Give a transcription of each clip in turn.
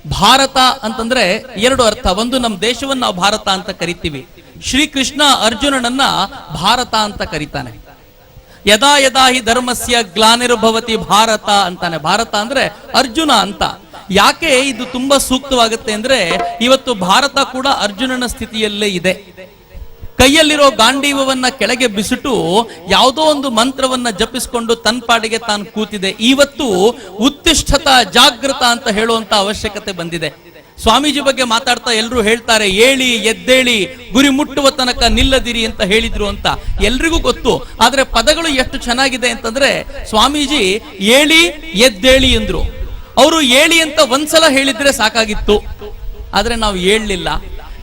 ಭಾರತ ಅಂತಂದ್ರೆ ಎರಡು ಅರ್ಥ. ಒಂದು, ನಮ್ಮ ದೇಶವನ್ನ ನಾವು ಭಾರತ ಅಂತ ಕರಿತೀವಿ. ಶ್ರೀಕೃಷ್ಣ ಅರ್ಜುನನನ್ನ ಭಾರತ ಅಂತ ಕರೀತಾನೆ. ಯದಾ ಯದಾ ಹಿ ಧರ್ಮಸ್ಯ ಗ್ಲಾನಿರ್ಭವತಿ ಭಾರತ ಅಂತಾನೆ. ಭಾರತ ಅಂದ್ರೆ ಅರ್ಜುನ ಅಂತ. ಯಾಕೆ ಇದು ತುಂಬಾ ಸೂಕ್ತವಾಗುತ್ತೆ ಅಂದ್ರೆ, ಇವತ್ತು ಭಾರತ ಕೂಡ ಅರ್ಜುನನ ಸ್ಥಿತಿಯಲ್ಲೇ ಇದೆ. ಕೈಯಲ್ಲಿರೋ ಗಾಂಡೀವವನ್ನ ಕೆಳಗೆ ಬಿಸಿಟು ಯಾವುದೋ ಒಂದು ಮಂತ್ರವನ್ನ ಜಪಿಸಿಕೊಂಡು ತನ್ನ ಪಾಡಿಗೆ ತಾನು ಕೂತಿದೆ. ಇವತ್ತು ಉತ್ತಿಷ್ಠತ ಜಾಗೃತ ಅಂತ ಹೇಳುವಂತ ಅವಶ್ಯಕತೆ ಬಂದಿದೆ. ಸ್ವಾಮೀಜಿ ಬಗ್ಗೆ ಮಾತಾಡ್ತಾ ಎಲ್ಲರೂ ಹೇಳ್ತಾರೆ, ಏಳಿ ಎದ್ದೇಳಿ ಗುರಿ ಮುಟ್ಟುವ ತನಕ ನಿಲ್ಲದಿರಿ ಅಂತ ಹೇಳಿದ್ರು ಅಂತ ಎಲ್ರಿಗೂ ಗೊತ್ತು. ಆದ್ರೆ ಪದಗಳು ಎಷ್ಟು ಚೆನ್ನಾಗಿದೆ ಅಂತಂದ್ರೆ, ಸ್ವಾಮೀಜಿ ಏಳಿ ಎದ್ದೇಳಿ ಅಂದ್ರು. ಅವರು ಏಳಿ ಅಂತ ಒಂದ್ಸಲ ಹೇಳಿದ್ರೆ ಸಾಕಾಗಿತ್ತು, ಆದ್ರೆ ನಾವು ಹೇಳಲಿಲ್ಲ.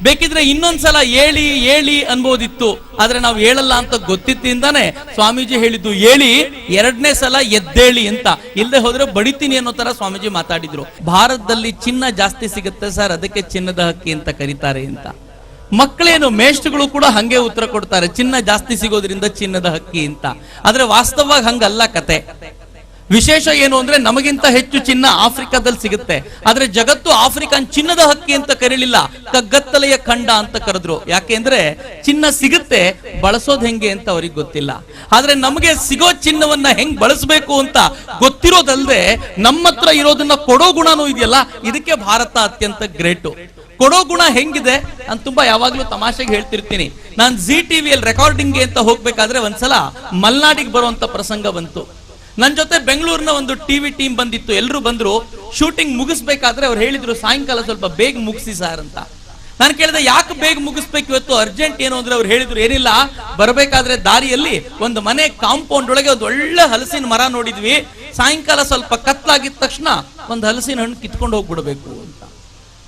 ಬೇಕಿದ್ರೆ ಇನ್ನೊಂದ್ಸಲ ಏಳಿ ಏಳಿ ಅನ್ಬೋದಿತ್ತು, ಆದ್ರೆ ನಾವು ಹೇಳಲ್ಲ ಅಂತ ಗೊತ್ತಿತ್ತಿಂದಾನೆ ಸ್ವಾಮೀಜಿ ಹೇಳಿದ್ದು ಏಳಿ, ಎರಡನೇ ಸಲ ಎದ್ದೇಳಿ ಅಂತ. ಇಲ್ಲದೆ ಹೋದ್ರೆ ಬಡಿತೀನಿ ಅನ್ನೋ ತರ ಸ್ವಾಮೀಜಿ ಮಾತಾಡಿದ್ರು. ಭಾರತದಲ್ಲಿ ಚಿನ್ನ ಜಾಸ್ತಿ ಸಿಗುತ್ತೆ ಸರ್, ಅದಕ್ಕೆ ಚಿನ್ನದ ಹಕ್ಕಿ ಅಂತ ಕರೀತಾರೆ ಅಂತ. ಮಕ್ಕಳೇನು ಮೇಷ್ಟ್ರುಗಳು ಕೂಡ ಹಂಗೆ ಉತ್ತರ ಕೊಡ್ತಾರೆ, ಚಿನ್ನ ಜಾಸ್ತಿ ಸಿಗೋದ್ರಿಂದ ಚಿನ್ನದ ಹಕ್ಕಿ ಅಂತ. ಆದ್ರೆ ವಾಸ್ತವವಾಗಿ ಹಂಗಲ್ಲ ಕತೆ. ವಿಶೇಷ ಏನು ಅಂದ್ರೆ, ನಮಗಿಂತ ಹೆಚ್ಚು ಚಿನ್ನ ಆಫ್ರಿಕಾದಲ್ಲಿ ಸಿಗುತ್ತೆ. ಆದ್ರೆ ಜಗತ್ತು ಆಫ್ರಿಕನ್ ಚಿನ್ನದ ಹಕ್ಕಿ ಅಂತ ಕರೀಲಿಲ್ಲ, ಕಗ್ಗತ್ತಲೆಯ ಖಂಡ ಅಂತ ಕರೆದ್ರು. ಯಾಕೆಂದ್ರೆ ಚಿನ್ನ ಸಿಗುತ್ತೆ, ಬಳಸೋದ್ ಹೆಂಗೆ ಅಂತ ಅವ್ರಿಗೆ ಗೊತ್ತಿಲ್ಲ. ಆದ್ರೆ ನಮಗೆ ಸಿಗೋ ಚಿನ್ನವನ್ನ ಹೆಂಗ್ ಬಳಸಬೇಕು ಅಂತ ಗೊತ್ತಿರೋದಲ್ದೆ ನಮ್ಮ ಹತ್ರ ಇರೋದನ್ನ ಕೊಡೋ ಗುಣನೂ ಇದೆಯಲ್ಲ, ಇದಕ್ಕೆ ಭಾರತ ಅತ್ಯಂತ ಗ್ರೇಟು. ಕೊಡೋ ಗುಣ ಹೆಂಗಿದೆ ಅಂತ ತುಂಬಾ ಯಾವಾಗ್ಲೂ ತಮಾಷೆಗೆ ಹೇಳ್ತಿರ್ತೀನಿ. ನಾನು ZTVಯಲ್ಲಿ ರೆಕಾರ್ಡಿಂಗ್ಗೆ ಅಂತ ಹೋಗ್ಬೇಕಾದ್ರೆ ಒಂದ್ಸಲ ಮಲ್ನಾಡಿಗೆ ಬರುವಂತ ಪ್ರಸಂಗ ಬಂತು. ನನ್ನ ಜೊತೆ ಬೆಂಗಳೂರಿನ ಒಂದು ಟಿವಿ ಟೀಮ್ ಬಂದಿತ್ತು. ಎಲ್ಲರೂ ಬಂದ್ರು. ಶೂಟಿಂಗ್ ಮುಗಿಸ್ಬೇಕಾದ್ರೆ ಅವ್ರು ಹೇಳಿದ್ರು, ಸಾಯಂಕಾಲ ಸ್ವಲ್ಪ ಬೇಗ ಮುಗಿಸಿ ಸಾರ್ ಅಂತ. ನಾನು ಕೇಳಿದೆ, ಯಾಕೆ ಬೇಗ ಮುಗಿಸ್ಬೇಕು ಇವತ್ತು, ಅರ್ಜೆಂಟ್ ಏನು ಅಂದ್ರೆ ಅವ್ರು ಹೇಳಿದ್ರು, ಏನಿಲ್ಲ, ಬರಬೇಕಾದ್ರೆ ದಾರಿಯಲ್ಲಿ ಒಂದು ಮನೆ ಕಾಂಪೌಂಡ್ ಒಳಗೆ ಒಂದು ಒಳ್ಳೆ ಹಲಸಿನ ಮರ ನೋಡಿದ್ವಿ, ಸಾಯಂಕಾಲ ಸ್ವಲ್ಪ ಕತ್ಲಾಗಿದ ತಕ್ಷಣ ಒಂದು ಹಲಸಿನ ಹಣ್ಣು ಕಿತ್ಕೊಂಡು ಹೋಗ್ಬಿಡ್ಬೇಕು ಅಂತ.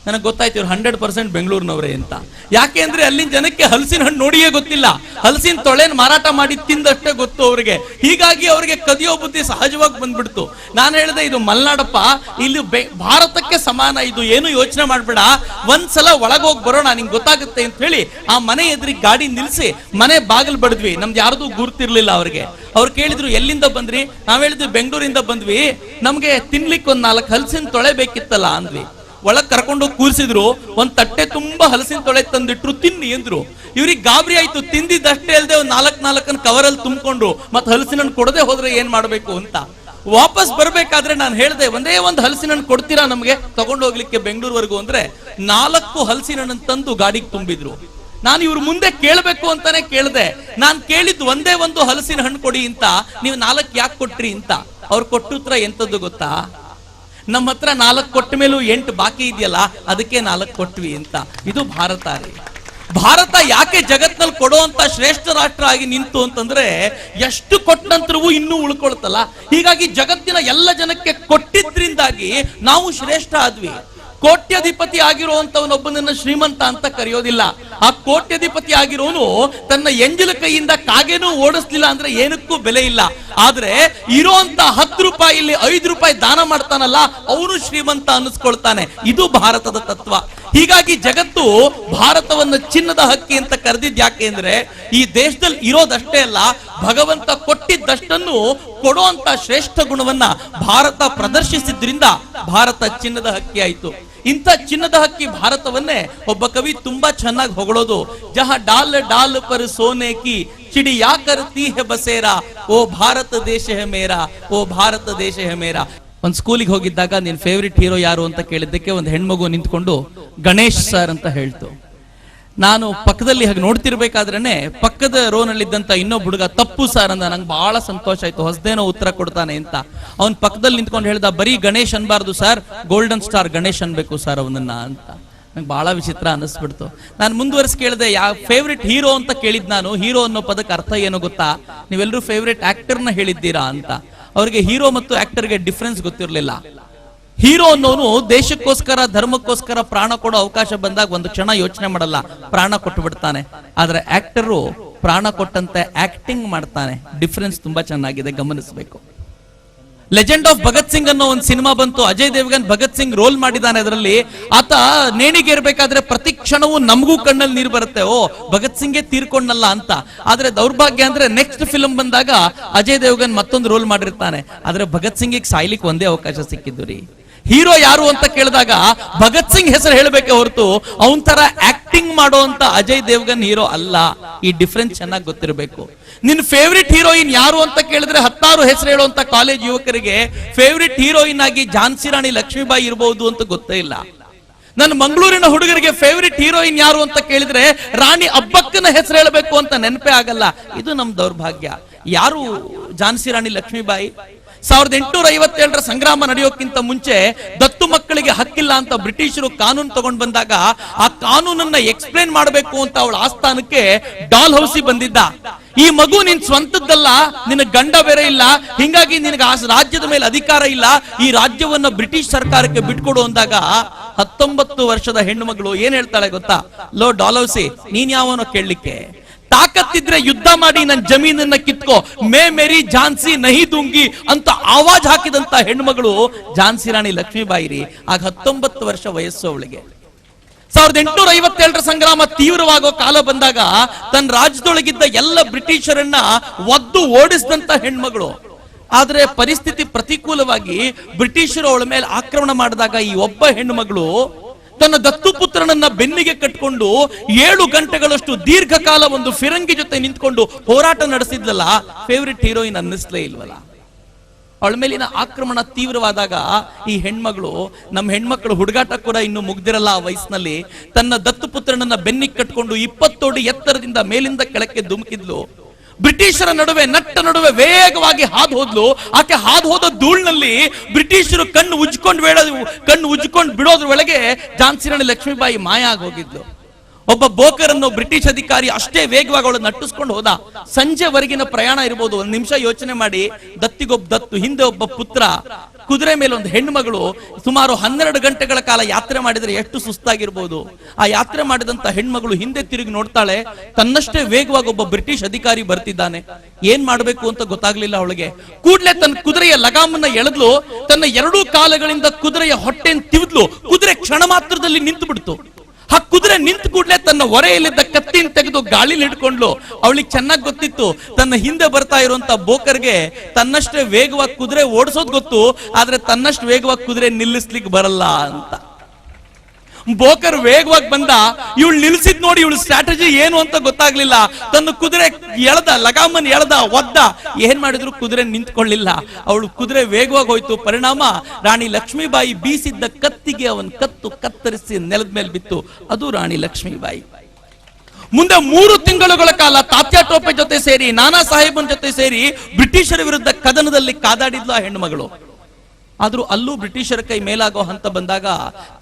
ನನಗೆ ಗೊತ್ತಾಯ್ತು ಇವ್ರು 100% ಬೆಂಗಳೂರಿನವರೇ ಅಂತ. ಯಾಕೆ ಅಂದ್ರೆ ಅಲ್ಲಿನ ಜನಕ್ಕೆ ಹಲಸಿನ ಹಣ್ಣು ನೋಡಿಯೇ ಗೊತ್ತಿಲ್ಲ, ಹಲಸಿನ ತೊಳೆನ್ ಮಾರಾಟ ಮಾಡಿ ತಿಂದಷ್ಟೇ ಗೊತ್ತು ಅವ್ರಿಗೆ. ಹೀಗಾಗಿ ಅವ್ರಿಗೆ ಕದಿಯೋ ಬುದ್ಧಿ ಸಹಜವಾಗಿ ಬಂದ್ಬಿಡ್ತು. ನಾನು ಹೇಳಿದೆ, ಇದು ಮಲ್ನಾಡಪ್ಪ, ಇಲ್ಲಿ ಭಾರತಕ್ಕೆ ಸಮಾನ, ಇದು ಏನು ಯೋಚನೆ ಮಾಡ್ಬೇಡ, ಒಂದ್ಸಲ ಒಳಗೋಗಿ ಬರೋಣ, ನಿಂಗೆ ಗೊತ್ತಾಗುತ್ತೆ ಅಂತ ಹೇಳಿ ಆ ಮನೆ ಎದುರಿಗೆ ಗಾಡಿ ನಿಲ್ಸಿ ಮನೆ ಬಾಗಿಲು ಬಡಿದ್ವಿ. ನಮ್ದು ಯಾರ್ದು ಗುರ್ತಿರ್ಲಿಲ್ಲ ಅವ್ರಿಗೆ. ಅವ್ರು ಕೇಳಿದ್ರು, ಎಲ್ಲಿಂದ ಬಂದ್ರಿ? ನಾವ್ ಹೇಳಿದ್ವಿ, ಬೆಂಗಳೂರಿಂದ ಬಂದ್ವಿ, ನಮ್ಗೆ ತಿನ್ಲಿಕ್ಕೆ ಒಂದ್ 4 ಹಲಸಿನ ತೊಳೆ ಬೇಕಿತ್ತಲ್ಲ ಅಂದ್ವಿ. ಒಳಗ್ ಕರ್ಕೊಂಡು ಕೂರಿಸಿದ್ರು, ಒಂದ್ ತಟ್ಟೆ ತುಂಬಾ ಹಲಸಿನ ತೊಳೆ ತಂದಿಟ್ರು, ತಿನ್ನಿ ಅಂದ್ರು. ಇವ್ರಿಗೆ ಗಾಬರಿ ಆಯ್ತು. ತಿಂದಿದ್ದಷ್ಟೇ ಅಲ್ಲದೆ ಒಂದ್ 4 ಕವರಲ್ಲಿ ತುಂಬಿಕೊಂಡ್ರು. ಮತ್ ಹಲಸಿನ ಹಣ್ಣು ಕೊಡದೆ ಹೋದ್ರೆ ಏನ್ ಮಾಡ್ಬೇಕು ಅಂತ. ವಾಪಸ್ ಬರ್ಬೇಕಾದ್ರೆ ನಾನು ಹೇಳ್ದೆ, ಒಂದೇ ಒಂದು ಹಲಸಿನ ಹಣ್ಣು ಕೊಡ್ತೀರಾ ನಮ್ಗೆ ತಗೊಂಡು ಹೋಗ್ಲಿಕ್ಕೆ ಬೆಂಗಳೂರುವರೆಗೂ ಅಂದ್ರೆ 4 ಹಲಸಿನ ಹಣ್ಣು ತಂದು ಗಾಡಿಗೆ ತುಂಬಿದ್ರು. ನಾನು ಇವ್ರ ಮುಂದೆ ಕೇಳಬೇಕು ಅಂತಾನೆ ಕೇಳ್ದೆ. ನಾನ್ ಕೇಳಿದ್ ಒಂದೇ ಒಂದು ಹಲಸಿನ ಹಣ್ಣು ಕೊಡಿ ಅಂತ, ನೀವು 4 ಯಾಕೆ ಕೊಟ್ರಿ ಅಂತ. ಅವ್ರು ಕೊಟ್ಟುತ್ರ ಎಂತದ್ದು ಗೊತ್ತಾ, ನಮ್ಮ ಹತ್ರ 4 ಕೊಟ್ಟ ಮೇಲೂ 8 ಬಾಕಿ ಇದೆಯಲ್ಲ, ಅದಕ್ಕೆ 4 ಕೊಟ್ವಿ ಅಂತ. ಇದು ಭಾರತ ರೀ. ಭಾರತ ಯಾಕೆ ಜಗತ್ನಲ್ಲಿ ಕೊಡುವಂತ ಶ್ರೇಷ್ಠ ರಾಷ್ಟ್ರ ಆಗಿ ನಿಂತು ಅಂತಂದ್ರೆ, ಎಷ್ಟು ಕೊಟ್ಟ ನಂತರವೂ ಇನ್ನೂ ಉಳ್ಕೊಳ್ತಲ್ಲ. ಹೀಗಾಗಿ ಜಗತ್ತಿನ ಎಲ್ಲ ಜನಕ್ಕೆ ಕೊಟ್ಟಿದ್ರಿಂದಾಗಿ ನಾವು ಶ್ರೇಷ್ಠ ಆದ್ವಿ. ಕೋಟ್ಯಾಧಿಪತಿ ಆಗಿರುವಂತವನೊಬ್ಬನನ್ನ ಶ್ರೀಮಂತ ಅಂತ ಕರೆಯೋದಿಲ್ಲ. ಆ ಕೋಟ್ಯಾಧಿಪತಿ ಆಗಿರೋನು ತನ್ನ ಎಂಜಲ ಕೈಯಿಂದ ಕಾಗೇನೂ ಓಡಿಸ್ಲಿಲ್ಲ ಅಂದ್ರೆ ಏನಕ್ಕೂ ಬೆಲೆ ಇಲ್ಲ. ಆದ್ರೆ ಇರೋಂತ 10 ರೂಪಾಯಿಲಿ 5 ರೂಪಾಯಿ ದಾನ ಮಾಡ್ತಾನಲ್ಲ, ಅವನು ಶ್ರೀಮಂತ ಅನ್ನಿಸ್ಕೊಳ್ತಾನೆ. ಇದು ಭಾರತದ ತತ್ವ. ಹೀಗಾಗಿ ಜಗತ್ತು ಭಾರತವನ್ನ ಚಿನ್ನದ ಹಕ್ಕಿ ಅಂತ ಕರೆದಿದ್ ಯಾಕೆ ಅಂದ್ರೆ, ಈ ದೇಶದಲ್ಲಿ ಇರೋದಷ್ಟೇ ಅಲ್ಲ, ಭಗವಂತ ಕೊಟ್ಟಿದ್ದಷ್ಟನ್ನು ಕೊಡುವಂತ ಶ್ರೇಷ್ಠ ಗುಣವನ್ನ ಭಾರತ ಪ್ರದರ್ಶಿಸಿದ್ರಿಂದ ಭಾರತ ಚಿನ್ನದ ಹಕ್ಕಿ ಆಯ್ತು. ಇಂಥ ಚಿನ್ನದ ಹಕ್ಕಿ ಭಾರತವನ್ನೇ ಒಬ್ಬ ಕವಿ ತುಂಬಾ ಚೆನ್ನಾಗಿ ಹೊಗಳೋದು. ಜಹ ಡಾಲ್ ಡಾಲ್ ಪರ್ ಸೋನೆ ಕಿ ಚಿಡಿಯಾ ಕರ್ತಿ ಹೈ ಬಸೇರಾ, ಓ ಭಾರತ ದೇಶ ಹೈ ಮೇರಾ, ಓ ಭಾರತ ದೇಶ ಹೈ ಮೇರಾ. ಒಂದ್ ಸ್ಕೂಲಿಗೆ ಹೋಗಿದ್ದಾಗ ನಿನ್ ಫೇವ್ರೆಟ್ ಹೀರೋ ಯಾರು ಅಂತ ಕೇಳಿದ್ದಕ್ಕೆ ಒಂದು ಹೆಣ್ಮಗು ನಿಂತ್ಕೊಂಡು ಗಣೇಶ್ ಸರ್ ಅಂತ ಹೇಳ್ತು. ನಾನು ಪಕ್ಕದಲ್ಲಿ ಹಾಗೆ ನೋಡ್ತಿರ್ಬೇಕಾದ್ರೇನೆ ಪಕ್ಕದ ರೋನಲ್ಲಿದ್ದಂತ ಇನ್ನೊಬ್ಬ ಹುಡುಗ ತಪ್ಪು ಸರ್ ಅಂದ. ನಂಗೆ ಬಹಳ ಸಂತೋಷ ಆಯ್ತು, ಹೊಸದೇನೋ ಉತ್ತರ ಕೊಡ್ತಾನೆ ಅಂತ. ಅವನ್ ಪಕ್ಕದಲ್ಲಿ ನಿಂತ್ಕೊಂಡು ಹೇಳ್ದ, ಬರೀ ಗಣೇಶ್ ಅನ್ಬಾರ್ದು ಸರ್, ಗೋಲ್ಡನ್ ಸ್ಟಾರ್ ಗಣೇಶ್ ಅನ್ಬೇಕು ಸರ್ ಅವನನ್ನ ಅಂತ. ನಂಗೆ ಬಹಳ ವಿಚಿತ್ರ ಅನ್ನಿಸ್ಬಿಡ್ತು. ನಾನು ಮುಂದುವರೆಸಿ ಕೇಳಿದೆ, ಫೇವ್ರೆಟ್ ಹೀರೋ ಅಂತ ಕೇಳಿದ್ ನಾನು. ಹೀರೋ ಅನ್ನೋ ಪದಕ್ಕೆ ಅರ್ಥ ಏನೋ ಗೊತ್ತಾ? ನೀವೆಲ್ಲರೂ ಫೇವ್ರೆಟ್ ಆಕ್ಟರ್ನ ಹೇಳಿದ್ದೀರಾ ಅಂತ. ಅವ್ರಿಗೆ ಹೀರೋ ಮತ್ತು ಆಕ್ಟರ್ಗೆ ಡಿಫ್ರೆನ್ಸ್ ಗೊತ್ತಿರಲಿಲ್ಲ. ಹೀರೋ ಅನ್ನೋನು ದೇಶಕ್ಕೋಸ್ಕರ ಧರ್ಮಕ್ಕೋಸ್ಕರ ಪ್ರಾಣ ಕೊಡೋ ಅವಕಾಶ ಬಂದಾಗ ಒಂದು ಕ್ಷಣ ಯೋಚನೆ ಮಾಡಲ್ಲ, ಪ್ರಾಣ ಕೊಟ್ಟು ಬಿಡ್ತಾನೆ. ಆದ್ರೆ ಆಕ್ಟರು ಪ್ರಾಣ ಕೊಟ್ಟಂತೆ ಆಕ್ಟಿಂಗ್ ಮಾಡ್ತಾನೆ. ಡಿಫ್ರೆನ್ಸ್ ತುಂಬಾ ಚೆನ್ನಾಗಿದೆ, ಗಮನಿಸಬೇಕು. ಲೆಜೆಂಡ್ ಆಫ್ ಭಗತ್ ಸಿಂಗ್ ಅನ್ನೋ ಒಂದು ಸಿನಿಮಾ ಬಂತು. ಅಜಯ್ ದೇವಗನ್ ಭಗತ್ ಸಿಂಗ್ ರೋಲ್ ಮಾಡಿದ್ದಾನೆ ಅದರಲ್ಲಿ. ಆತ ನೇಣಿಗೇರ್ಬೇಕಾದ್ರೆ ಪ್ರತಿ ಕ್ಷಣವೂ ನಮಗೂ ಕಣ್ಣಲ್ಲಿ ನೀರು ಬರುತ್ತೆ, ಓ ಭಗತ್ ಸಿಂಗ್ಗೆ ತೀರ್ಕೊಂಡಲ್ಲ ಅಂತ. ಆದ್ರೆ ದೌರ್ಭಾಗ್ಯ ಅಂದ್ರೆ ನೆಕ್ಸ್ಟ್ ಫಿಲ್ಮ್ ಬಂದಾಗ ಅಜಯ್ ದೇವಗನ್ ಮತ್ತೊಂದು ರೋಲ್ ಮಾಡಿರ್ತಾನೆ. ಆದ್ರೆ ಭಗತ್ ಸಿಂಗಿಗೆ ಸಾಯ್ಲಿಕ್ಕೆ ಒಂದೇ ಅವಕಾಶ ಸಿಕ್ಕಿದ್ದು ರೀ. ಹೀರೋ ಯಾರು ಅಂತ ಕೇಳಿದಾಗ ಭಗತ್ ಸಿಂಗ್ ಹೆಸರು ಹೇಳಬೇಕೆ ಹೊರತು ಅವನ್ ತರ ಆಕ್ಟಿಂಗ್ ಮಾಡುವಂತ ಅಜಯ್ ದೇವ್ಗನ್ ಹೀರೋ ಅಲ್ಲ. ಈ ಡಿಫರೆನ್ಸ್ ಚೆನ್ನಾಗಿ ಗೊತ್ತಿರಬೇಕು. ನಿನ್ ಫೇವ್ರೆಟ್ ಹೀರೋಯಿನ್ ಯಾರು ಅಂತ ಕೇಳಿದ್ರೆ 10 ಹೆಸರು ಹೇಳುವಂತ ಕಾಲೇಜ್ ಯುವಕರಿಗೆ ಫೇವ್ರೆಟ್ ಹೀರೋಯಿನ್ ಆಗಿ ಝಾನ್ಸಿ ರಾಣಿ ಲಕ್ಷ್ಮೀಬಾಯಿ ಇರಬಹುದು ಅಂತ ಗೊತ್ತೇ ಇಲ್ಲ. ನನ್ನ ಮಂಗಳೂರಿನ ಹುಡುಗರಿಗೆ ಫೇವ್ರೆಟ್ ಹೀರೋಯಿನ್ ಯಾರು ಅಂತ ಕೇಳಿದ್ರೆ ರಾಣಿ ಅಬ್ಬಕ್ಕನ ಹೆಸರು ಹೇಳಬೇಕು ಅಂತ ನೆನಪೇ ಆಗಲ್ಲ. ಇದು ನಮ್ ದೌರ್ಭಾಗ್ಯ. ಯಾರು ಝಾನ್ಸಿ ರಾಣಿ ಲಕ್ಷ್ಮೀಬಾಯಿ? 1857ರ ಸಂಗ್ರಾಮ ನಡೆಯೋಕ್ಕಿಂತ ಮುಂಚೆ ದತ್ತು ಮಕ್ಕಳಿಗೆ ಹಕ್ಕಿಲ್ಲ ಅಂತ ಬ್ರಿಟಿಷರು ಕಾನೂನು ತಗೊಂಡ್ ಬಂದಾಗ ಆ ಕಾನೂನನ್ನ ಎಕ್ಸ್ಪ್ಲೇನ್ ಮಾಡಬೇಕು ಅಂತ ಅವಳ ಆಸ್ಥಾನಕ್ಕೆ ಡಾಲ್ ಹೌಸಿ ಬಂದಿದ್ದ. ಈ ಮಗು ನಿನ್ ಸ್ವಂತದ್ದಲ್ಲ, ನಿನ್ನ ಗಂಡ ಬೇರೆ ಇಲ್ಲ, ಹಿಂಗಾಗಿ ನಿನಗೆ ಆ ರಾಜ್ಯದ ಮೇಲೆ ಅಧಿಕಾರ ಇಲ್ಲ, ಈ ರಾಜ್ಯವನ್ನ ಬ್ರಿಟಿಷ್ ಸರ್ಕಾರಕ್ಕೆ ಬಿಟ್ಕೊಡು ಅಂದಾಗ 19 ವರ್ಷದ ಹೆಣ್ಣು ಮಗಳು ಏನ್ ಹೇಳ್ತಾಳೆ ಗೊತ್ತಾ? ಲೋ ಡಾಲ್ ಹೌಸಿ, ನೀನ್ ಯಾವನೋ ಕೇಳಲಿಕ್ಕೆ? ತಾಕತ್ತಿದ್ರೆ ಯುದ್ಧ ಮಾಡಿ ನನ್ನ ಜಮೀನನ್ನ ಕಿತ್ಕೋ, ಮೇ ಮೇರಿ ಝಾನ್ಸಿ ನಹಿ ದೂಂಗಿ ಅಂತ ಆವಾಜ್ ಹಾಕಿದಂತ ಹೆಣ್ಮಗಳು ಝಾನ್ಸಿ ರಾಣಿ ಲಕ್ಷ್ಮೀಬಾಯಿ ರೀ. ಆಗ 19 ವರ್ಷ ವಯಸ್ಸು ಅವಳಿಗೆ. 1857ರ ಸಂಗ್ರಾಮ ತೀವ್ರವಾಗೋ ಕಾಲ ಬಂದಾಗ ತನ್ನ ರಾಜ್ಯದೊಳಗಿದ್ದ ಎಲ್ಲ ಬ್ರಿಟಿಷರನ್ನ ಒದ್ದು ಓಡಿಸಿದಂತ ಹೆಣ್ಮಗಳು. ಆದ್ರೆ ಪರಿಸ್ಥಿತಿ ಪ್ರತಿಕೂಲವಾಗಿ ಬ್ರಿಟಿಷರು ಅವಳ ಮೇಲೆ ಆಕ್ರಮಣ ಮಾಡಿದಾಗ ಈ ಒಬ್ಬ ಹೆಣ್ಣು ಮಗಳು ತನ್ನ ದತ್ತು ಪುತ್ರನನ್ನ ಬೆನ್ನಿಗೆ ಕಟ್ಕೊಂಡು 7 ಗಂಟೆಗಳಷ್ಟು ದೀರ್ಘಕಾಲ ಒಂದು ಫಿರಂಗಿ ಜೊತೆ ನಿಂತ್ಕೊಂಡು ಹೋರಾಟ ನಡೆಸಿದ್ಲಲ್ಲ, ಫೇವ್ರೆಟ್ ಹೀರೋಯಿನ್ ಅನ್ನಿಸ್ಲೇ ಇಲ್ವಲ್ಲ. ಅವಳ ಮೇಲಿನ ಆಕ್ರಮಣ ತೀವ್ರವಾದಾಗ ಈ ಹೆಣ್ಮಗಳು, ನಮ್ಮ ಹೆಣ್ಮಕ್ಳು ಹುಡುಗಾಟ ಕೂಡ ಇನ್ನು ಮುಗ್ದಿರಲ್ಲ ಆ ವಯಸ್ಸಿನಲ್ಲಿ, ತನ್ನ ದತ್ತು ಪುತ್ರನನ್ನ ಬೆನ್ನಿಗೆ ಕಟ್ಕೊಂಡು 20 ಅಡಿ ಎತ್ತರದಿಂದ ಮೇಲಿಂದ ಕೆಳಕ್ಕೆ ಧುಮುಕಿದ್ಲು. ಬ್ರಿಟಿಷರ ನಡುವೆ ನಟ್ಟ ನಡುವೆ ವೇಗವಾಗಿ ಹಾದು ಹೋದ್ಲು. ಆಕೆ ಹಾದು ಹೋದ ಧೂಳಿನಲ್ಲಿ ಬ್ರಿಟಿಷರು ಕಣ್ಣು ಉಜ್ಕೊಂಡು ಬಿಡೋದ್ರ ಒಳಗೆ ಝಾನ್ಸಿ ರಾಣಿ ಲಕ್ಷ್ಮೀಬಾಯಿ ಮಾಯ ಆಗಿ ಹೋಗಿದ್ಲು. ಒಬ್ಬ ಬೋಕರನ್ನು ಬ್ರಿಟಿಷ್ ಅಧಿಕಾರಿ ಅಷ್ಟೇ ವೇಗವಾಗಿ ಅವಳು ನಟ್ಟಿಸ್ಕೊಂಡು ಹೋದ. ಸಂಜೆವರೆಗಿನ ಪ್ರಯಾಣ ಇರಬಹುದು. 1 ನಿಮಿಷ ಯೋಚನೆ ಮಾಡಿ, ದತ್ತಿಗೊಬ್ಬ ದತ್ತು, ಹಿಂದೆ ಒಬ್ಬ ಪುತ್ರ, ಕುದುರೆ ಮೇಲೆ ಒಂದು ಹೆಣ್ಣು ಮಗಳು, ಸುಮಾರು 12 ಗಂಟೆಗಳ ಕಾಲ ಯಾತ್ರೆ ಮಾಡಿದ್ರೆ ಎಷ್ಟು ಸುಸ್ತಾಗಿರ್ಬೋದು. ಆ ಯಾತ್ರೆ ಮಾಡಿದಂತ ಹೆಣ್ಮಗಳು ಹಿಂದೆ ತಿರುಗಿ ನೋಡ್ತಾಳೆ, ತನ್ನಷ್ಟೇ ವೇಗವಾಗಿ ಒಬ್ಬ ಬ್ರಿಟಿಷ್ ಅಧಿಕಾರಿ ಬರ್ತಿದ್ದಾನೆ. ಏನ್ ಮಾಡ್ಬೇಕು ಅಂತ ಗೊತ್ತಾಗ್ಲಿಲ್ಲ ಅವಳಿಗೆ. ಕೂಡ್ಲೆ ತನ್ನ ಕುದುರೆಯ ಲಗಾಮನ್ನ ಎಳೆದ್ಲು, ತನ್ನ 2 ಕಾಲಗಳಿಂದ ಕುದುರೆಯ ಹೊಟ್ಟೆನ್ ತಿವಿದ್ಲು. ಕುದುರೆ ಕ್ಷಣ ಮಾತ್ರದಲ್ಲಿ ನಿಂತು ಬಿಡ್ತು. ಆ ಕುದುರೆ ನಿಂತು ಕೂಡ್ಲೆ ತನ್ನ ಹೊರೆಯಲ್ಲಿದ್ದ ಕತ್ತಿನ ತೆಗೆದು ಗಾಳಿಲಿ ಹಿಡ್ಕೊಂಡ್ಲು. ಅವಳಿಗೆ ಚೆನ್ನಾಗಿ ಗೊತ್ತಿತ್ತು ತನ್ನ ಹಿಂದೆ ಬರ್ತಾ ಇರುವಂತ ಬೋಕರ್ಗೆ ತನ್ನಷ್ಟೇ ವೇಗವಾಗಿ ಕುದುರೆ ಓಡಿಸೋದು ಗೊತ್ತು, ಆದ್ರೆ ತನ್ನಷ್ಟು ವೇಗವಾಗಿ ಕುದುರೆ ನಿಲ್ಲಿಸ್ಲಿಕ್ಕೆ ಬರಲ್ಲ ಅಂತ. ಬೋಕರ್ ವೇಗವಾಗಿ ಬಂದ, ಇವಳು ನಿಲ್ಸಿದ್ ನೋಡಿ ಇವಳು ಸ್ಟ್ರಾಟಜಿ ಏನು ಅಂತ ಗೊತ್ತಾಗ್ಲಿಲ್ಲ. ತನ್ನ ಕುದುರೆ ಲಗಾಮನ್ ಎಳ್ದ, ಒದ್ದ, ಏನ್ ಮಾಡಿದ್ರು ಕುದುರೆ ನಿಂತ್ಕೊಳ್ಳಿಲ್ಲ. ಅವಳು ಕುದುರೆ ವೇಗವಾಗಿ ಹೋಯ್ತು. ಪರಿಣಾಮ ರಾಣಿ ಲಕ್ಷ್ಮೀಬಾಯಿ ಬೀಸಿದ್ದ ಕತ್ತಿಗೆ ಅವನ್ ಕತ್ತು ಕತ್ತರಿಸಿ ನೆಲದ ಮೇಲೆ ಬಿತ್ತು. ಅದು ರಾಣಿ ಲಕ್ಷ್ಮೀಬಾಯಿ. ಮುಂದೆ 3 ತಿಂಗಳುಗಳ ಕಾಲ ತಾತ್ಯಾ ಟೋಪೆ ಜೊತೆ ಸೇರಿ, ನಾನಾ ಸಾಹೇಬನ್ ಜೊತೆ ಸೇರಿ ಬ್ರಿಟಿಷರ ವಿರುದ್ಧ ಕದನದಲ್ಲಿ ಕಾದಾಡಿದ್ಲು ಆ ಹೆಣ್ಣುಮಗಳು. ಆದ್ರೂ ಅಲ್ಲೂ ಬ್ರಿಟಿಷರ ಕೈ ಮೇಲಾಗೋ ಹಂತ ಬಂದಾಗ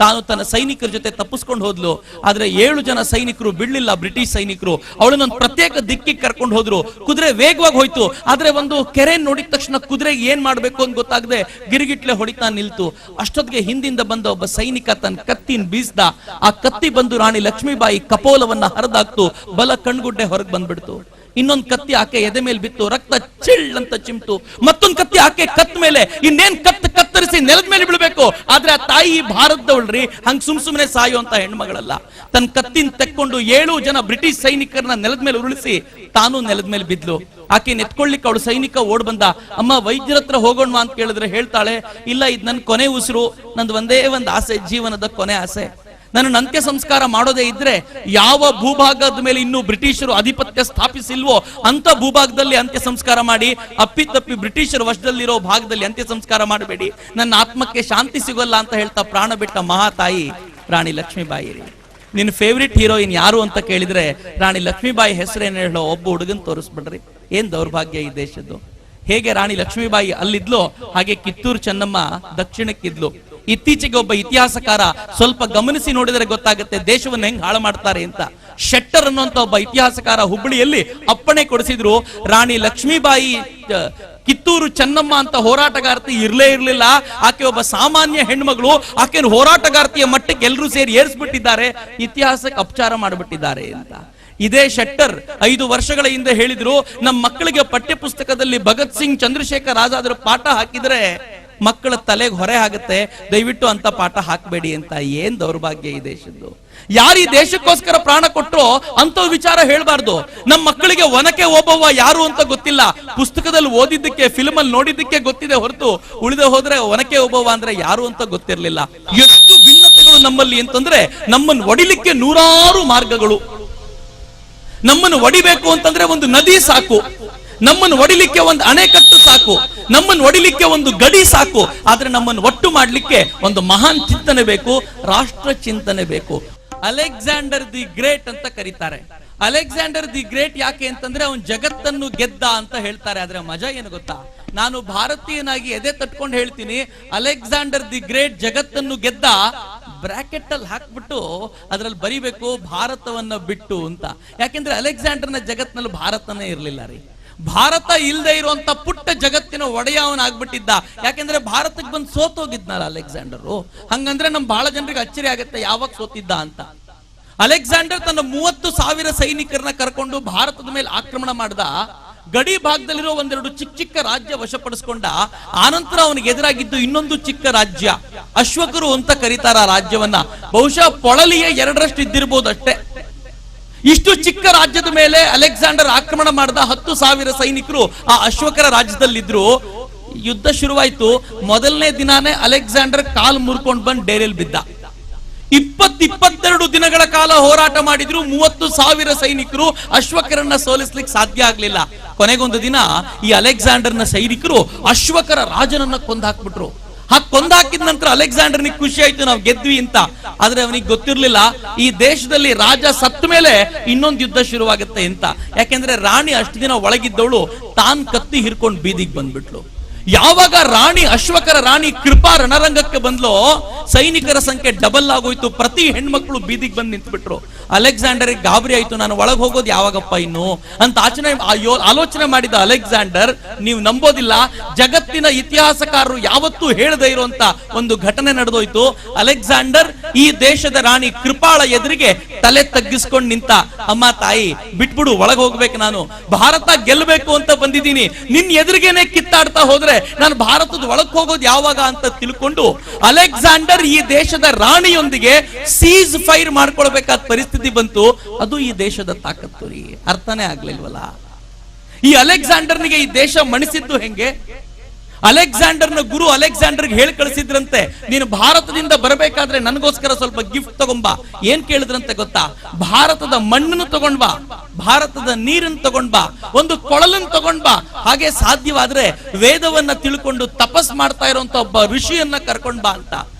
ತಾನು ತನ್ನ ಸೈನಿಕರ ಜೊತೆ ತಪ್ಪಿಸ್ಕೊಂಡು ಹೋದ್ಲು. ಆದ್ರೆ 7 ಜನ ಸೈನಿಕರು ಬಿಡ್ಲಿಲ್ಲ. ಬ್ರಿಟಿಷ್ ಸೈನಿಕರು ಅವಳನ್ನೊಂದು ಪ್ರತ್ಯೇಕ ದಿಕ್ಕಿಗೆ ಕರ್ಕೊಂಡು ಹೋದ್ರು. ಕುದುರೆ ವೇಗವಾಗಿ ಹೋಯ್ತು. ಆದ್ರೆ ಒಂದು ಕೆರೆ ನೋಡಿದ ತಕ್ಷಣ ಕುದುರೆಗೆ ಏನ್ ಮಾಡ್ಬೇಕು ಅಂತ ಗೊತ್ತಾಗದೆ ಗಿರಿಗಿಟ್ಲೆ ಹೊಡಿತಾ ನಿಲ್ತು. ಅಷ್ಟೊತ್ತಿಗೆ ಹಿಂದಿಂದ ಬಂದ ಒಬ್ಬ ಸೈನಿಕ ತನ್ನ ಕತ್ತಿನ ಬೀಸ್ದ. ಆ ಕತ್ತಿ ಬಂದು ರಾಣಿ ಲಕ್ಷ್ಮೀಬಾಯಿ ಕಪೋಲವನ್ನ ಹರಿದಾಕ್ತು. ಬಲ ಕಣ್ಗುಡ್ಡೆ ಹೊರಗೆ ಬಂದ್ಬಿಡ್ತು. ಇನ್ನೊಂದು ಕತ್ತಿ ಆಕೆ ಎದೆ ಮೇಲೆ ಬಿತ್ತು. ರಕ್ತ ಚಿಳ್ ಅಂತ ಚಿಮ್ತು. ಮತ್ತೊಂದು ಕತ್ತಿ ಆಕೆ ಕತ್ ಮೇಲೆ, ಇನ್ನೇನ್ ಕತ್ತರಿಸಿ ನೆಲದ ಮೇಲೆ ಬೀಳ್ಬೇಕು. ಆದ್ರೆ ಆ ತಾಯಿ ಭಾರತದವಳ್ರಿ, ಹಂಗ್ ಸುಮ್ನೆ ಸಾಯುವಂತ ಹೆಣ್ಮಗಳಲ್ಲ. ತನ್ನ ಕತ್ತಿನ ತೆಕ್ಕೊಂಡು 7 ಜನ ಬ್ರಿಟಿಷ್ ಸೈನಿಕರನ್ನ ನೆಲದ ಮೇಲೆ ಉರುಳಿಸಿ ತಾನು ನೆಲದ ಮೇಲೆ ಬಿದ್ಲು. ಆಕೆ ನೆತ್ಕೊಳ್ಳಿಕ್ಕೆ ಅವಳು ಸೈನಿಕ ಓಡ್ ಬಂದ. ಅಮ್ಮ ವೈದ್ಯರ ಹತ್ರ ಹೋಗೋಣ ಅಂತ ಕೇಳಿದ್ರೆ ಹೇಳ್ತಾಳೆ, ಇಲ್ಲ ಇದು ನನ್ನ ಕೊನೆ ಉಸಿರು, ನಂದು ಒಂದೇ ಒಂದು ಆಸೆ, ಜೀವನದ ಕೊನೆ ಆಸೆ. ನನ್ನ ಅಂತ್ಯ ಸಂಸ್ಕಾರ ಮಾಡೋದೇ ಇದ್ರೆ ಯಾವ ಭೂಭಾಗದ ಮೇಲೆ ಇನ್ನೂ ಬ್ರಿಟಿಷರು ಆಧಿಪತ್ಯ ಸ್ಥಾಪಿಸಿಲ್ವೋ ಅಂತ ಭೂಭಾಗದಲ್ಲಿ ಅಂತ್ಯ ಸಂಸ್ಕಾರ ಮಾಡಿ, ಅಪ್ಪಿತಪ್ಪಿ ಬ್ರಿಟಿಷರ ವಶದಲ್ಲಿರೋ ಭಾಗದಲ್ಲಿ ಅಂತ್ಯ ಸಂಸ್ಕಾರ ಮಾಡಬೇಡಿ, ನನ್ನ ಆತ್ಮಕ್ಕೆ ಶಾಂತಿ ಸಿಗೋಲ್ಲ ಅಂತ ಹೇಳ್ತಾ ಪ್ರಾಣ ಬಿಟ್ಟ ಮಹಾತಾಯಿ ರಾಣಿ ಲಕ್ಷ್ಮೀಬಾಯಿ. ನಿನ್ನ ಫೇವ್ರೆಟ್ ಹೀರೋಯಿನ್ ಯಾರು ಅಂತ ಕೇಳಿದ್ರೆ ರಾಣಿ ಲಕ್ಷ್ಮೀಬಾಯಿ ಹೆಸರೇನು ಹೇಳೋ ಒಬ್ಬ ಹುಡುಗನ್ ತೋರಿಸ್ಬಿಡ್ರಿ. ಏನ್ ದೌರ್ಭಾಗ್ಯ ಈ ದೇಶದ್ದು. ಹೇಗೆ ರಾಣಿ ಲಕ್ಷ್ಮೀಬಾಯಿ ಅಲ್ಲಿದ್ಲು, ಹಾಗೆ ಕಿತ್ತೂರು ಚೆನ್ನಮ್ಮ ದಕ್ಷಿಣಕ್ಕಿದ್ಲು. ಇತ್ತೀಚೆಗೆ ಒಬ್ಬ ಇತಿಹಾಸಕಾರ ಸ್ವಲ್ಪ ಗಮನಿಸಿ ನೋಡಿದರೆ ಗೊತ್ತಾಗುತ್ತೆ ದೇಶವನ್ನು ಹೆಂಗ್ ಹಾಳು ಮಾಡ್ತಾರೆ ಅಂತ. ಶೆಟ್ಟರ್ ಅನ್ನುವಂತ ಒಬ್ಬ ಇತಿಹಾಸಕಾರ ಹುಬ್ಬಳ್ಳಿಯಲ್ಲಿ ಅಪ್ಪಣೆ ಕೊಡಿಸಿದ್ರು, ರಾಣಿ ಲಕ್ಷ್ಮೀಬಾಯಿ ಕಿತ್ತೂರು ಚೆನ್ನಮ್ಮ ಅಂತ ಹೋರಾಟಗಾರ್ತಿ ಇರ್ಲೇ ಇರ್ಲಿಲ್ಲ, ಆಕೆ ಒಬ್ಬ ಸಾಮಾನ್ಯ ಹೆಣ್ಮಗಳು, ಆಕೆ ಹೋರಾಟಗಾರ್ತಿಯ ಮಟ್ಟಕ್ಕೆ ಎಲ್ಲರೂ ಸೇರಿ ಏರಿಸ್ಬಿಟ್ಟಿದ್ದಾರೆ, ಇತಿಹಾಸಕ್ಕೆ ಅಪಚಾರ ಮಾಡಿಬಿಟ್ಟಿದ್ದಾರೆ ಅಂತ. ಇದೇ ಶೆಟ್ಟರ್ 5 ವರ್ಷಗಳ ಹಿಂದೆ ಹೇಳಿದ್ರು, ನಮ್ಮ ಮಕ್ಕಳಿಗೆ ಪಠ್ಯ ಪುಸ್ತಕದಲ್ಲಿ ಭಗತ್ ಸಿಂಗ್, ಚಂದ್ರಶೇಖರ್ ಆಜಾದ್ ಪಾಠ ಹಾಕಿದ್ರೆ ಮಕ್ಕಳ ತಲೆಗೆ ಹೊರೆ ಆಗುತ್ತೆ, ದಯವಿಟ್ಟು ಅಂತ ಪಾಠ ಹಾಕಬೇಡಿ ಅಂತ. ಏನ್ ದೌರ್ಭಾಗ್ಯ ಈ ದೇಶದ್ದು. ಯಾರು ಈ ದೇಶಕ್ಕೋಸ್ಕರ ಪ್ರಾಣ ಕೊಟ್ಟರೋ ಅಂತ ವಿಚಾರ ಹೇಳ್ಬಾರ್ದು. ನಮ್ಮ ಮಕ್ಕಳಿಗೆ ಒನಕೆ ಓಬವ್ವ ಯಾರು ಅಂತ ಗೊತ್ತಿಲ್ಲ, ಪುಸ್ತಕದಲ್ಲಿ ಓದಿದ್ದಕ್ಕೆ ಫಿಲ್ಮ್ ಅಲ್ಲಿ ನೋಡಿದ್ದಕ್ಕೆ ಗೊತ್ತಿದೆ ಹೊರತು ಉಳಿದ ಹೋದ್ರೆ ಒನಕೆ ಓಬವ್ವ ಅಂದ್ರೆ ಯಾರು ಅಂತ ಗೊತ್ತಿರಲಿಲ್ಲ. ಎಷ್ಟು ಭಿನ್ನತೆಗಳು ನಮ್ಮಲ್ಲಿ ಅಂತಂದ್ರೆ ನಮ್ಮನ್ನು ಒಡಿಲಿಕ್ಕೆ ನೂರಾರು ಮಾರ್ಗಗಳು. ನಮ್ಮನ್ನು ಒಡಿಬೇಕು ಅಂತಂದ್ರೆ ಒಂದು ನದಿ ಸಾಕು, ನಮ್ಮನ್ನು ಒಡಿಲಿಕ್ಕೆ ಒಂದು ಅಣೆಕಟ್ಟು ಸಾಕು, ನಮ್ಮನ್ನು ಒಡಿಲಿಕ್ಕೆ ಒಂದು ಗಡಿ ಸಾಕು. ಆದ್ರೆ ನಮ್ಮನ್ನು ಒಟ್ಟು ಮಾಡ್ಲಿಕ್ಕೆ ಒಂದು ಮಹಾನ್ ಚಿಂತನೆ ಬೇಕು, ರಾಷ್ಟ್ರ ಚಿಂತನೆ ಬೇಕು. ಅಲೆಕ್ಸಾಂಡರ್ ದಿ ಗ್ರೇಟ್ ಅಂತ ಕರೀತಾರೆ. ಅಲೆಕ್ಸಾಂಡರ್ ದಿ ಗ್ರೇಟ್ ಯಾಕೆ ಅಂತಂದ್ರೆ ಅವನು ಜಗತ್ತನ್ನು ಗೆದ್ದ ಅಂತ ಹೇಳ್ತಾರೆ. ಆದ್ರೆ ಮಜಾ ಏನು ಗೊತ್ತಾ, ನಾನು ಭಾರತೀಯನಾಗಿ ಎದೆ ತಟ್ಕೊಂಡು ಹೇಳ್ತೀನಿ, ಅಲೆಕ್ಸಾಂಡರ್ ದಿ ಗ್ರೇಟ್ ಜಗತ್ತನ್ನು ಗೆದ್ದ ಬ್ರಾಕೆಟ್ ಅಲ್ಲಿ ಹಾಕ್ಬಿಟ್ಟು ಅದ್ರಲ್ಲಿ ಬರಿಬೇಕು ಭಾರತವನ್ನ ಬಿಟ್ಟು ಅಂತ. ಯಾಕೆಂದ್ರೆ ಅಲೆಕ್ಸಾಂಡರ್ನ ಜಗತ್ನಲ್ಲಿ ಭಾರತನೇ ಇರ್ಲಿಲ್ಲ ರೀ. ಭಾರತ ಇಲ್ಲದೆ ಇರುವಂತ ಪುಟ್ಟ ಜಗತ್ತಿನ ಒಡೆಯವನಾಗ್ಬಿಟ್ಟಿದ್ದ. ಯಾಕೆಂದ್ರೆ ಭಾರತಕ್ಕೆ ಬಂದು ಸೋತೋಗಿದ್ನಲ್ಲ ಅಲೆಕ್ಸಾಂಡರು. ಹಂಗಂದ್ರೆ ನಮ್ ಬಹಳ ಜನರಿಗೆ ಅಚ್ಚರಿ ಆಗುತ್ತೆ ಯಾವಾಗ ಸೋತಿದ್ದ ಅಂತ. ಅಲೆಕ್ಸಾಂಡರ್ ತನ್ನ 30,000 ಸೈನಿಕರನ್ನ ಕರ್ಕೊಂಡು ಭಾರತದ ಮೇಲೆ ಆಕ್ರಮಣ ಮಾಡ್ದ. ಗಡಿ ಭಾಗದಲ್ಲಿರೋ ಒಂದೆರಡು ಚಿಕ್ಕ ಚಿಕ್ಕ ರಾಜ್ಯ ವಶಪಡಿಸ್ಕೊಂಡ. ಆನಂತರ ಅವನಿಗೆ ಎದುರಾಗಿದ್ದು ಇನ್ನೊಂದು ಚಿಕ್ಕ ರಾಜ್ಯ, ಅಶ್ವಕರು ಅಂತ ಕರೀತಾರ ಆ ರಾಜ್ಯವನ್ನ. ಬಹುಶಃ ಪೊಳಲಿಯ 2ರಷ್ಟು ಇದ್ದಿರ್ಬೋದು ಅಷ್ಟೇ. ಇಷ್ಟು ಚಿಕ್ಕ ರಾಜ್ಯದ ಮೇಲೆ ಅಲೆಕ್ಸಾಂಡರ್ ಆಕ್ರಮಣ ಮಾಡಿದ. 10,000 ಸೈನಿಕರು ಆ ಅಶ್ವಕರ ರಾಜ್ಯದಲ್ಲಿದ್ರು. ಯುದ್ಧ ಶುರುವಾಯ್ತು. ಮೊದಲನೇ ದಿನಾನೇ ಅಲೆಕ್ಸಾಂಡರ್ ಕಾಲ್ ಮುರ್ಕೊಂಡು ಬಂದು ಡೇರೆಲ್ ಬಿದ್ದ. 22 ದಿನಗಳ ಕಾಲ ಹೋರಾಟ ಮಾಡಿದ್ರು. 30,000 ಸೈನಿಕರು ಅಶ್ವಕರನ್ನ ಸೋಲಿಸ್ಲಿಕ್ಕೆ ಸಾಧ್ಯ ಆಗ್ಲಿಲ್ಲ. ಕೊನೆಗೊಂದು ದಿನ ಈ ಅಲೆಕ್ಸಾಂಡರ್ನ ಸೈನಿಕರು ಅಶ್ವಕರ ರಾಜನನ್ನ ಕೊಂದಾಕ್ಬಿಟ್ರು. ಕೊಂದಾಕಿದ ನಂತರ ಅಲೆಕ್ಸಾಂಡರ್ನಿಗೆ ಖುಷಿ ಆಯ್ತು, ನಾವು ಗೆದ್ವಿ ಅಂತ. ಆದ್ರೆ ಅವನಿಗೆ ಗೊತ್ತಿರ್ಲಿಲ್ಲ ಈ ದೇಶದಲ್ಲಿ ರಾಜ ಸತ್ತ ಮೇಲೆ ಇನ್ನೊಂದು ಯುದ್ಧ ಶುರುವಾಗುತ್ತೆ ಅಂತ. ಯಾಕೆಂದ್ರೆ ರಾಣಿ ಅಷ್ಟು ದಿನ ಒಳಗಿದ್ದವಳು ತಾನ್ ಕತ್ತಿ ಹಿರ್ಕೊಂಡು ಬೀದಿಗೆ ಬಂದ್ಬಿಟ್ಲು. ಯಾವಾಗ ರಾಣಿ ಅಶ್ವಕರ ರಾಣಿ ಕೃಪಾ ರಣರಂಗಕ್ಕೆ ಬಂದ್ಲೋ ಸೈನಿಕರ ಸಂಖ್ಯೆ ಡಬಲ್ ಆಗೋಯ್ತು. ಪ್ರತಿ ಹೆಣ್ಮಕ್ಳು ಬೀದಿಗೆ ಬಂದು ನಿಂತ್ಬಿಟ್ರು. ಅಲೆಕ್ಸಾಂಡರ್ ಗಾಬರಿ ಆಯ್ತು, ನಾನು ಒಳಗೆ ಹೋಗೋದು ಯಾವಾಗಪ್ಪ ಇನ್ನು ಅಂತ ಆಲೋಚನೆ ಮಾಡಿದ ಅಲೆಕ್ಸಾಂಡರ್, ನೀವು ನಂಬೋದಿಲ್ಲ, ಜಗತ್ತಿನ ಇತಿಹಾಸಕಾರರು ಯಾವತ್ತೂ ಹೇಳದೇ ಇರುವಂತ ಒಂದು ಘಟನೆ ನಡೆದೋಯ್ತು. ಅಲೆಕ್ಸಾಂಡರ್ ಈ ದೇಶದ ರಾಣಿ ಕೃಪಾಳ ಎದುರಿಗೆ ತಲೆ ತಗ್ಗಿಸ್ಕೊಂಡು ನಿಂತ. ಅಮ್ಮ ತಾಯಿ ಬಿಟ್ಬಿಡು, ಒಳಗೆ ಹೋಗ್ಬೇಕು, ನಾನು ಭಾರತ ಗೆಲ್ಲಬೇಕು ಅಂತ ಬಂದಿದ್ದೀನಿ, ನಿನ್ ಎದುರಿಗೇನೆ ಕಿತ್ತಾಡ್ತಾ ಹೋದ್ರೆ ನಾನು ಭಾರತದ ಒಳಗೆ ಹೋಗೋದು ಯಾವಾಗ ಅಂತ ತಿಳ್ಕೊಂಡು ಅಲೆಕ್ಸಾಂಡರ್ ಈ ದೇಶದ ರಾಣಿಯೊಂದಿಗೆ ಸೀಸ್ ಫೈರ್ ಮಾಡ್ಕೊಳ್ಬೇಕಾದ ಪರಿಸ್ಥಿತಿ ಬಂತು. ಅದು ಈ ದೇಶದ ತಾಕತ್ತು ರೀ. ಅರ್ಥನೇ ಆಗ್ಲಿಲ್ವಲ್ಲ. ಈ ಅಲೆಕ್ಸಾಂಡರ್ನಿಗೆ ಈ ದೇಶ ಮಣಿಸಿದ್ದು ಹೆಂಗೆ? ಅಲೆಕ್ಸಾಂಡರ್ನ ಗುರು ಅಲೆಕ್ಸಾಂಡರ್ಗೆ ಹೇಳಿ ಕಳಿಸಿದ್ರಂತೆ, ನೀನು ಭಾರತದಿಂದ ಬರಬೇಕಾದ್ರೆ ನನಗೋಸ್ಕರ ಸ್ವಲ್ಪ ಗಿಫ್ಟ್ ತಗೊಂಬಾ. ಏನ್ ಕೇಳಿದ್ರಂತೆ ಗೊತ್ತಾ? ಭಾರತದ ಮಣ್ಣನ್ನು ತಗೊಂಡ್ಬಾ, ಭಾರತದ ನೀರನ್ನು ತಗೊಂಡ್ಬಾ, ಒಂದು ಕೊಳಲನ್ನು ತಗೊಂಡ್ಬಾ, ಹಾಗೆ ಸಾಧ್ಯವಾದ್ರೆ ವೇದವನ್ನ ತಿಳ್ಕೊಂಡು ತಪಸ್ ಮಾಡ್ತಾ ಇರುವಂತ ಒಬ್ಬ ಋಷಿಯನ್ನ ಕರ್ಕೊಂಡ್ಬಾ ಅಂತ.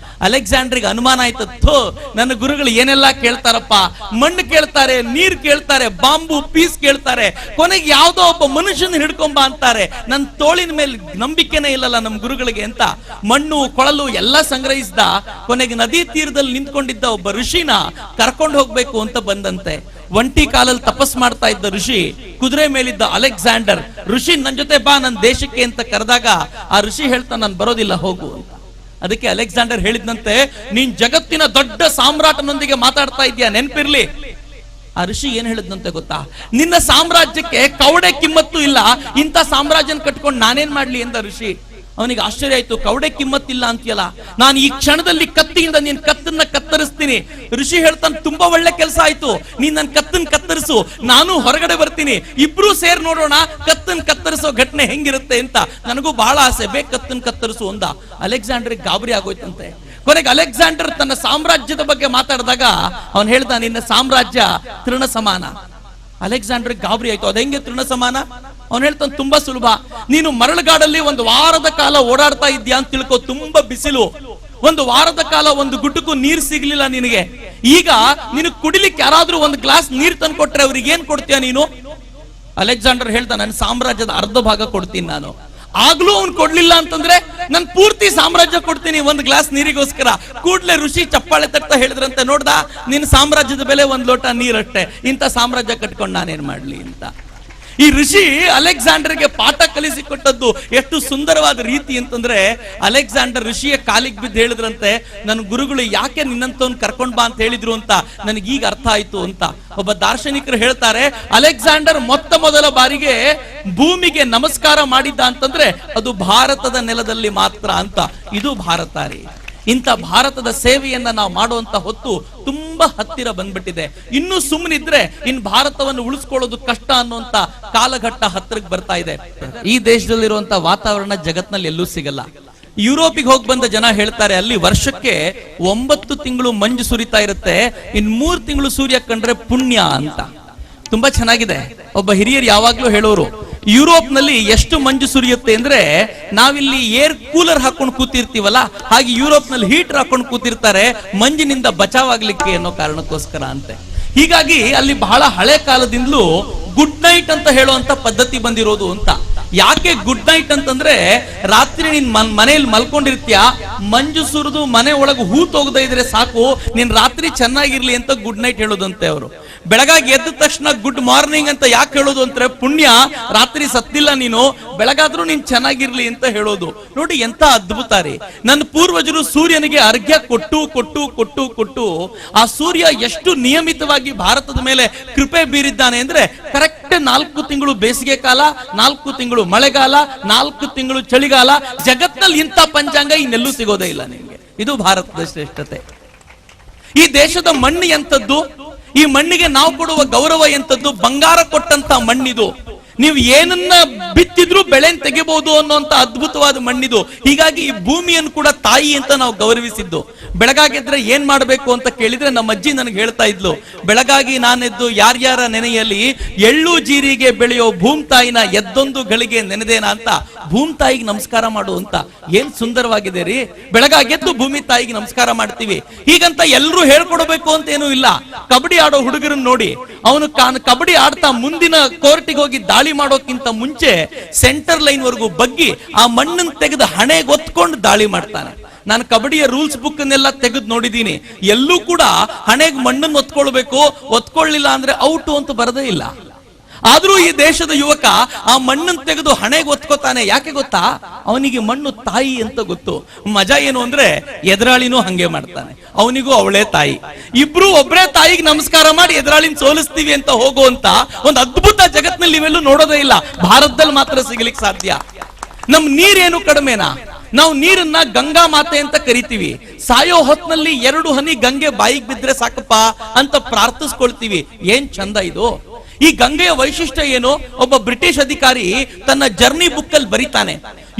ಅಲೆಕ್ಸಾಂಡರ್ಗೆ ಅನುಮಾನ ಆಯ್ತು, ನನ್ನ ಗುರುಗಳು ಏನೆಲ್ಲ ಕೇಳ್ತಾರಪ್ಪ, ಮಣ್ಣು ಕೇಳ್ತಾರೆ, ನೀರ್ ಕೇಳ್ತಾರೆ, ಬಾಂಬು ಪೀಸ್ ಕೇಳ್ತಾರೆ, ಕೊನೆಗೆ ಯಾವ್ದೋ ಒಬ್ಬ ಮನುಷ್ಯನ ಹಿಡ್ಕೊಂಬ ಅಂತಾರೆ. ನನ್ನ ತೋಳಿನ ಮೇಲೆ ನಂಬಿಕೆನೇ ಇಲ್ಲಲ್ಲ ನಮ್ ಗುರುಗಳಿಗೆ ಅಂತ ಮಣ್ಣು ಕೊಳಲು ಎಲ್ಲ ಸಂಗ್ರಹಿಸಿದ. ಕೊನೆಗೆ ನದಿ ತೀರದಲ್ಲಿ ನಿಂತ್ಕೊಂಡಿದ್ದ ಒಬ್ಬ ಋಷಿನ ಕರ್ಕೊಂಡು ಹೋಗ್ಬೇಕು ಅಂತ ಬಂದಂತೆ. ಒಂಟಿ ಕಾಲಲ್ಲಿ ತಪಸ್ ಮಾಡ್ತಾ ಇದ್ದ ಋಷಿ, ಕುದುರೆ ಮೇಲಿದ್ದ ಅಲೆಕ್ಸಾಂಡರ್ ಋಷಿ ನನ್ ಜೊತೆ ಬಾ ನನ್ನ ದೇಶಕ್ಕೆ ಅಂತ ಕರೆದಾಗ ಆ ಋಷಿ ಹೇಳ್ತಾ ನಾನು ಬರೋದಿಲ್ಲ, ಹೋಗು ಅಂತ. ಅದಕ್ಕೆ ಅಲೆಕ್ಸಾಂಡರ್ ಹೇಳಿದ್ನಂತೆ, ನೀನ್ ಜಗತ್ತಿನ ದೊಡ್ಡ ಸಾಮ್ರಾಟನೊಂದಿಗೆ ಮಾತಾಡ್ತಾ ಇದೀಯ, ನೆನ್ಪಿರ್ಲಿ. ಆ ಋಷಿ ಏನ್ ಹೇಳಿದ್ನಂತೆ ಗೊತ್ತಾ? ನಿನ್ನ ಸಾಮ್ರಾಜ್ಯಕ್ಕೆ ಕವಡೆ ಕಿಮ್ಮತ್ತು ಇಲ್ಲ, ಇಂಥ ಸಾಮ್ರಾಜ್ಯನ ಕಟ್ಕೊಂಡು ನಾನೇನ್ ಮಾಡ್ಲಿ ಎಂದ ಋಷಿ. ಅವನಿಗೆ ಆಶ್ಚರ್ಯ ಆಯ್ತು, ಕವಡೆ ಕಿಮ್ಮತ್ತಿಲ್ಲ ಅಂತೀಯಲ್ಲ, ನಾನು ಈ ಕ್ಷಣದಲ್ಲಿ ಕತ್ತಿಯಿಂದ ನೀನ್ ಕತ್ತನ್ನ ಕತ್ತರಿಸ್ತೀನಿ. ಋಷಿ ಹೇಳ್ತಾನೆ, ತುಂಬಾ ಒಳ್ಳೆ ಕೆಲಸ ಆಯ್ತು, ನೀನ್ ನನ್ ಕತ್ತನ್ ಕತ್ತರಿಸು, ನಾನು ಹೊರಗಡೆ ಬರ್ತೀನಿ, ಇಬ್ರು ಸೇರ್ ನೋಡೋಣ ಕತ್ತನ್ ಕತ್ತರಿಸೋ ಘಟನೆ ಹೆಂಗಿರುತ್ತೆ ಅಂತ. ನನಗೂ ಬಹಳ ಆಸೆ, ಬೇಗ ಕತ್ತನ್ ಕತ್ತರಿಸು ಅಂದ. ಅಲೆಕ್ಸಾಂಡರ್ ಗಾಬರಿ ಆಗೋಯ್ತಂತೆ. ಕೊನೆಗೆ ಅಲೆಕ್ಸಾಂಡರ್ ತನ್ನ ಸಾಮ್ರಾಜ್ಯದ ಬಗ್ಗೆ ಮಾತಾಡಿದಾಗ ಅವನ್ ಹೇಳ್ದ, ನಿನ್ನ ಸಾಮ್ರಾಜ್ಯ ತೃಣ ಸಮಾನ. ಅಲೆಕ್ಸಾಂಡರ್ ಗಾಬರಿ ಆಯ್ತು, ಅದ ಹೆಂಗೆ ತೃಣ ಸಮಾನ? ಅವನು ಹೇಳ್ತಾನೆ, ತುಂಬಾ ಸುಲಭ, ನೀನು ಮರಳುಗಾಡಲ್ಲಿ 1 ವಾರದ ಕಾಲ ಓಡಾಡ್ತಾ ಇದ್ಯಾ ಅಂತ ತಿಳ್ಕೊ, ತುಂಬಾ ಬಿಸಿಲು, 1 ವಾರದ ಕಾಲ ಒಂದು ಗುಟ್ಟಕ್ಕೂ ನೀರ್ ಸಿಗ್ಲಿಲ್ಲ ನಿನಗೆ. ಈಗ ನೀನು ಕುಡಿಲಿಕ್ಕೆ ಯಾರಾದ್ರೂ 1 ಗ್ಲಾಸ್ ನೀರ್ ತಂದು ಕೊಟ್ರೆ ಅವ್ರಿಗೆ ಏನ್ ಕೊಡ್ತೀಯ ನೀನು? ಅಲೆಕ್ಸಾಂಡರ್ ಹೇಳ್ತಾ, ನನ್ನ ಸಾಮ್ರಾಜ್ಯದ ಅರ್ಧ ಭಾಗ ಕೊಡ್ತೀನಿ ನಾನು. ಆಗ್ಲೂ ಅವ್ನು ಕೊಡ್ಲಿಲ್ಲ ಅಂತಂದ್ರೆ ನನ್ ಪೂರ್ತಿ ಸಾಮ್ರಾಜ್ಯ ಕೊಡ್ತೀನಿ 1 ಗ್ಲಾಸ್ ನೀರಿಗೋಸ್ಕರ. ಕೂಡ್ಲೆ ಋಷಿ ಚಪ್ಪಾಳೆ ತಟ್ಟ ಹೇಳಿದ್ರಂತೆ, ನೋಡ್ದ ನಿನ್ನ ಸಾಮ್ರಾಜ್ಯದ ಬೆಲೆ 1 ಲೋಟ ನೀರಷ್ಟೇ, ಇಂಥ ಸಾಮ್ರಾಜ್ಯ ಕಟ್ಕೊಂಡು ನಾನೇನ್ ಮಾಡ್ಲಿ ಅಂತ. ಈ ಋಷಿ ಅಲೆಕ್ಸಾಂಡರ್ಗೆ ಪಾಠ ಕಲಿಸಿಕೊಟ್ಟದ್ದು ಎಷ್ಟು ಸುಂದರವಾದ ರೀತಿ ಅಂತಂದ್ರೆ, ಅಲೆಕ್ಸಾಂಡರ್ ಋಷಿಯ ಕಾಲಿಗೆ ಬಿದ್ದು ಹೇಳಿದ್ರಂತೆ, ನನ್ನ ಗುರುಗಳು ಯಾಕೆ ನಿನ್ನಂತವನ್ ಕರ್ಕೊಂಡ್ ಬಾ ಅಂತ ಹೇಳಿದ್ರು ಅಂತ ನನಗೀಗ ಅರ್ಥ ಆಯ್ತು ಅಂತ. ಒಬ್ಬ ದಾರ್ಶನಿಕರು ಹೇಳ್ತಾರೆ, ಅಲೆಕ್ಸಾಂಡರ್ ಮೊದಲ ಬಾರಿಗೆ ಭೂಮಿಗೆ ನಮಸ್ಕಾರ ಮಾಡಿದ್ದ ಅಂತಂದ್ರೆ ಅದು ಭಾರತದ ನೆಲದಲ್ಲಿ ಮಾತ್ರ ಅಂತ. ಇದು ಭಾರತ ರೀ. ಇಂಥ ಭಾರತದ ಸೇವೆಯನ್ನ ನಾವು ಮಾಡುವಂತ ಹೊತ್ತು ತುಂಬಾ ಹತ್ತಿರ ಬಂದ್ಬಿಟ್ಟಿದೆ. ಇನ್ನೂ ಸುಮ್ಮನಿದ್ರೆ ಇನ್ ಭಾರತವನ್ನು ಉಳಿಸ್ಕೊಳ್ಳೋದು ಕಷ್ಟ ಅನ್ನುವಂತ ಕಾಲಘಟ್ಟ ಹತ್ತಿರಕ್ಕೆ ಬರ್ತಾ ಇದೆ. ಈ ದೇಶದಲ್ಲಿರುವಂತ ವಾತಾವರಣ ಜಗತ್ನಲ್ಲಿ ಎಲ್ಲೂ ಸಿಗಲ್ಲ. ಯುರೋಪಿಗೆ ಹೋಗಿ ಬಂದ ಜನ ಹೇಳ್ತಾರೆ, ಅಲ್ಲಿ ವರ್ಷಕ್ಕೆ 9 ತಿಂಗಳು ಮಂಜು ಸುರಿತಾ ಇರುತ್ತೆ, ಇನ್ 3 ತಿಂಗಳು ಸೂರ್ಯ ಕಂಡ್ರೆ ಪುಣ್ಯ ಅಂತ. ತುಂಬಾ ಚೆನ್ನಾಗಿದೆ. ಒಬ್ಬ ಹಿರಿಯರು ಯಾವಾಗ್ಲೂ ಹೇಳೋರು, ಯುರೋಪ್ ನಲ್ಲಿ ಎಷ್ಟು ಮಂಜು ಸುರಿಯುತ್ತೆ ಅಂದ್ರೆ ನಾವಿಲ್ಲಿ ಏರ್ ಕೂಲರ್ ಹಾಕೊಂಡು ಕೂತಿರ್ತೀವಲ್ಲ, ಹಾಗೆ ಯುರೋಪ್ ನಲ್ಲಿ ಹೀಟರ್ ಹಾಕೊಂಡು ಕೂತಿರ್ತಾರೆ ಮಂಜಿನಿಂದ ಬಚಾವಾಗ್ಲಿಕ್ಕೆ ಅನ್ನೋ ಕಾರಣಕ್ಕೋಸ್ಕರ ಅಂತೆ. ಹೀಗಾಗಿ ಅಲ್ಲಿ ಬಹಳ ಹಳೆ ಕಾಲದಿಂದಲೂ ಗುಡ್ ನೈಟ್ ಅಂತ ಹೇಳುವಂತ ಪದ್ಧತಿ ಬಂದಿರೋದು ಅಂತ. ಯಾಕೆ ಗುಡ್ ನೈಟ್ ಅಂತಂದ್ರೆ, ರಾತ್ರಿ ನೀನ್ ಮನೆಯಲ್ಲಿ ಮಲ್ಕೊಂಡಿರ್ತೀಯ, ಮಂಜು ಸುರಿದು ಮನೆ ಒಳಗೆ ಹೂತೋಗದೆ ಇದ್ರೆ ಸಾಕು, ನೀನ್ ರಾತ್ರಿ ಚೆನ್ನಾಗಿರ್ಲಿ ಅಂತ ಗುಡ್ ನೈಟ್ ಹೇಳೋದಂತೆ ಅವರು. ಬೆಳಗಾಗಿ ಎದ್ದ ತಕ್ಷಣ ಗುಡ್ ಮಾರ್ನಿಂಗ್ ಅಂತ ಯಾಕೆ ಹೇಳೋದು ಅಂದ್ರೆ, ಪುಣ್ಯ, ರಾತ್ರಿ ಸತ್ತಿಲ್ಲ ನೀನು, ಬೆಳಗಾದ್ರೂ ನೀನ್ ಚೆನ್ನಾಗಿರ್ಲಿ ಅಂತ ಹೇಳೋದು. ನೋಡಿ ಎಂತ ಅದ್ಭುತ ರೀ. ನನ್ನ ಪೂರ್ವಜರು ಸೂರ್ಯನಿಗೆ ಅರ್ಘ್ಯ ಕೊಟ್ಟು ಕೊಟ್ಟು ಕೊಟ್ಟು ಕೊಟ್ಟು ಆ ಸೂರ್ಯ ಎಷ್ಟು ನಿಯಮಿತವಾಗಿ ಭಾರತದ ಮೇಲೆ ಕೃಪೆ ಬೀರಿದ್ದಾನೆ ಅಂದ್ರೆ, ಕರೆಕ್ಟ್ 4 ತಿಂಗಳು ಬೇಸಿಗೆ ಕಾಲ, 4 ತಿಂಗಳು ಮಳೆಗಾಲ, 4 ತಿಂಗಳು ಚಳಿಗಾಲ. ಜಗತ್ನಲ್ಲಿ ಇಂಥ ಪಂಚಾಂಗ ಇನ್ನೆಲ್ಲೂ ಸಿಗೋದೇ ಇಲ್ಲ ನಿಮಗೆ. ಇದು ಭಾರತದ ಶ್ರೇಷ್ಠತೆ. ಈ ದೇಶದ ಮಣ್ಣು ಎಂತದ್ದು, ಈ ಮಣ್ಣಿಗೆ ನಾವು ಕೊಡುವ ಗೌರವ ಎಂತದ್ದು. ಬಂಗಾರ ಕೊಟ್ಟಂತ ಮಣ್ಣಿದು. ನೀವು ಏನನ್ನ ಬಿತ್ತಿದ್ರು ಬೆಳೆ ತೆಗಿಬಹುದು ಅನ್ನುವಂತ ಅದ್ಭುತವಾದ ಮಣ್ಣಿದು. ಹೀಗಾಗಿ ಈ ಭೂಮಿಯನ್ನು ಕೂಡ ತಾಯಿ ಅಂತ ನಾವು ಗೌರವಿಸಿದ್ದು. ಬೆಳಗಾಗಿದ್ರೆ ಏನ್ ಮಾಡ್ಬೇಕು ಅಂತ ಕೇಳಿದ್ರೆ ನಮ್ಮ ಅಜ್ಜಿ ನನಗೆ ಹೇಳ್ತಾ ಇದ್ಲು, ಬೆಳಗಾಗಿ ನಾನೆದ್ದು ಯಾರ್ಯಾರ ನೆನೆಯಲ್ಲಿ ಎಳ್ಳು ಜೀರಿಗೆ ಬೆಳೆಯೋ ಭೂಮಿ ತಾಯಿನ ಎದ್ದೊಂದು ಗಳಿಗೆ ನೆನೆದೇನ ಅಂತ ಭೂಮಿ ತಾಯಿಗೆ ನಮಸ್ಕಾರ ಮಾಡು ಅಂತ. ಏನ್ ಸುಂದರವಾಗಿದೆ ರೀ. ಬೆಳಗಾಗೆದ್ದು ಭೂಮಿ ತಾಯಿಗೆ ನಮಸ್ಕಾರ ಮಾಡ್ತೀವಿ. ಹೀಗಂತ ಎಲ್ರು ಹೇಳ್ಕೊಡ್ಬೇಕು ಅಂತ ಏನೂ ಇಲ್ಲ. ಕಬಡ್ಡಿ ಆಡೋ ಹುಡುಗರನ್ನ ನೋಡಿ, ಅವನು ಕಬಡ್ಡಿ ಆಡ್ತಾ ಮುಂದಿನ ಕೋರ್ಟಿಗೆ ಹೋಗಿ ದಾಳಿ ಮಾಡೋಕ್ಕಿಂತ ಮುಂಚೆ ಸೆಂಟರ್ ಲೈನ್ ವರೆಗೂ ಬಗ್ಗಿ ಆ ಮಣ್ಣನ್ನು ತೆಗೆದು ಹಣೆಗೆ ಒತ್ಕೊಂಡು ದಾಳಿ ಮಾಡ್ತಾನೆ. ನಾನು ಕಬಡ್ಡಿಯ ರೂಲ್ಸ್ ಬುಕ್ ಅನ್ನೆಲ್ಲ ತೆಗೆದು ನೋಡಿದೀನಿ. ಎಲ್ಲೂ ಕೂಡ ಹಣೆಗೆ ಮಣ್ಣನ್ನು ಒತ್ಕೊಳ್ಬೇಕು, ಒತ್ಕೊಳ್ಳಿಲ್ಲ ಅಂದ್ರೆ ಔಟು ಅಂತ ಬರದೇ ಇಲ್ಲ. ಆದ್ರೂ ಈ ದೇಶದ ಯುವಕ ಆ ಮಣ್ಣನ್ನು ತೆಗೆದು ಹಣೆಗೆ ಒತ್ಕೋತಾನೆ. ಯಾಕೆ ಗೊತ್ತಾ? ಅವನಿಗೆ ಮಣ್ಣು ತಾಯಿ ಅಂತ ಗೊತ್ತು. ಮಜಾ ಏನು ಅಂದ್ರೆ, ಎದುರಾಳಿನೂ ಹಂಗೆ ಮಾಡ್ತಾನೆ, ಅವನಿಗೂ ಅವಳೇ ತಾಯಿ. ಇಬ್ರು ಒಬ್ಬರೇ ತಾಯಿಗೆ ನಮಸ್ಕಾರ ಮಾಡಿ ಎದುರಾಳಿನ ಸೋಲಿಸ್ತೀವಿ ಅಂತ ಹೋಗುವಂತ ಒಂದು ಅದ್ಭುತ ಜಗತ್ನಲ್ಲಿ ಇವೆಲ್ಲೂ ನೋಡೋದೇ ಇಲ್ಲ. ಭಾರತದಲ್ಲಿ ಮಾತ್ರ ಸಿಗಲಿಕ್ಕೆ ಸಾಧ್ಯ. ನಮ್ ನೀರೇನು ಕಡಿಮೆನಾ? ನಾವು ನೀರನ್ನ ಗಂಗಾ ಮಾತೆ ಅಂತ ಕರಿತೀವಿ. ಸಾಯೋ ಹೊತ್ನಲ್ಲಿ 2 ಹನಿ ಗಂಗೆ ಬಾಯಿಗೆ ಬಿದ್ರೆ ಸಾಕಪ್ಪ ಅಂತ ಪ್ರಾರ್ಥಿಸ್ಕೊಳ್ತೀವಿ. ಏನ್ ಚಂದ ಇದು. ಈ ಗಂಗೆಯ ವೈಶಿಷ್ಟ್ಯ ಏನು? ಒಬ್ಬ ಬ್ರಿಟಿಷ್ ಅಧಿಕಾರಿ ತನ್ನ ಜರ್ನಿ ಬುಕ್ ಅಲ್ಲಿ ಬರೀತಾನೆ,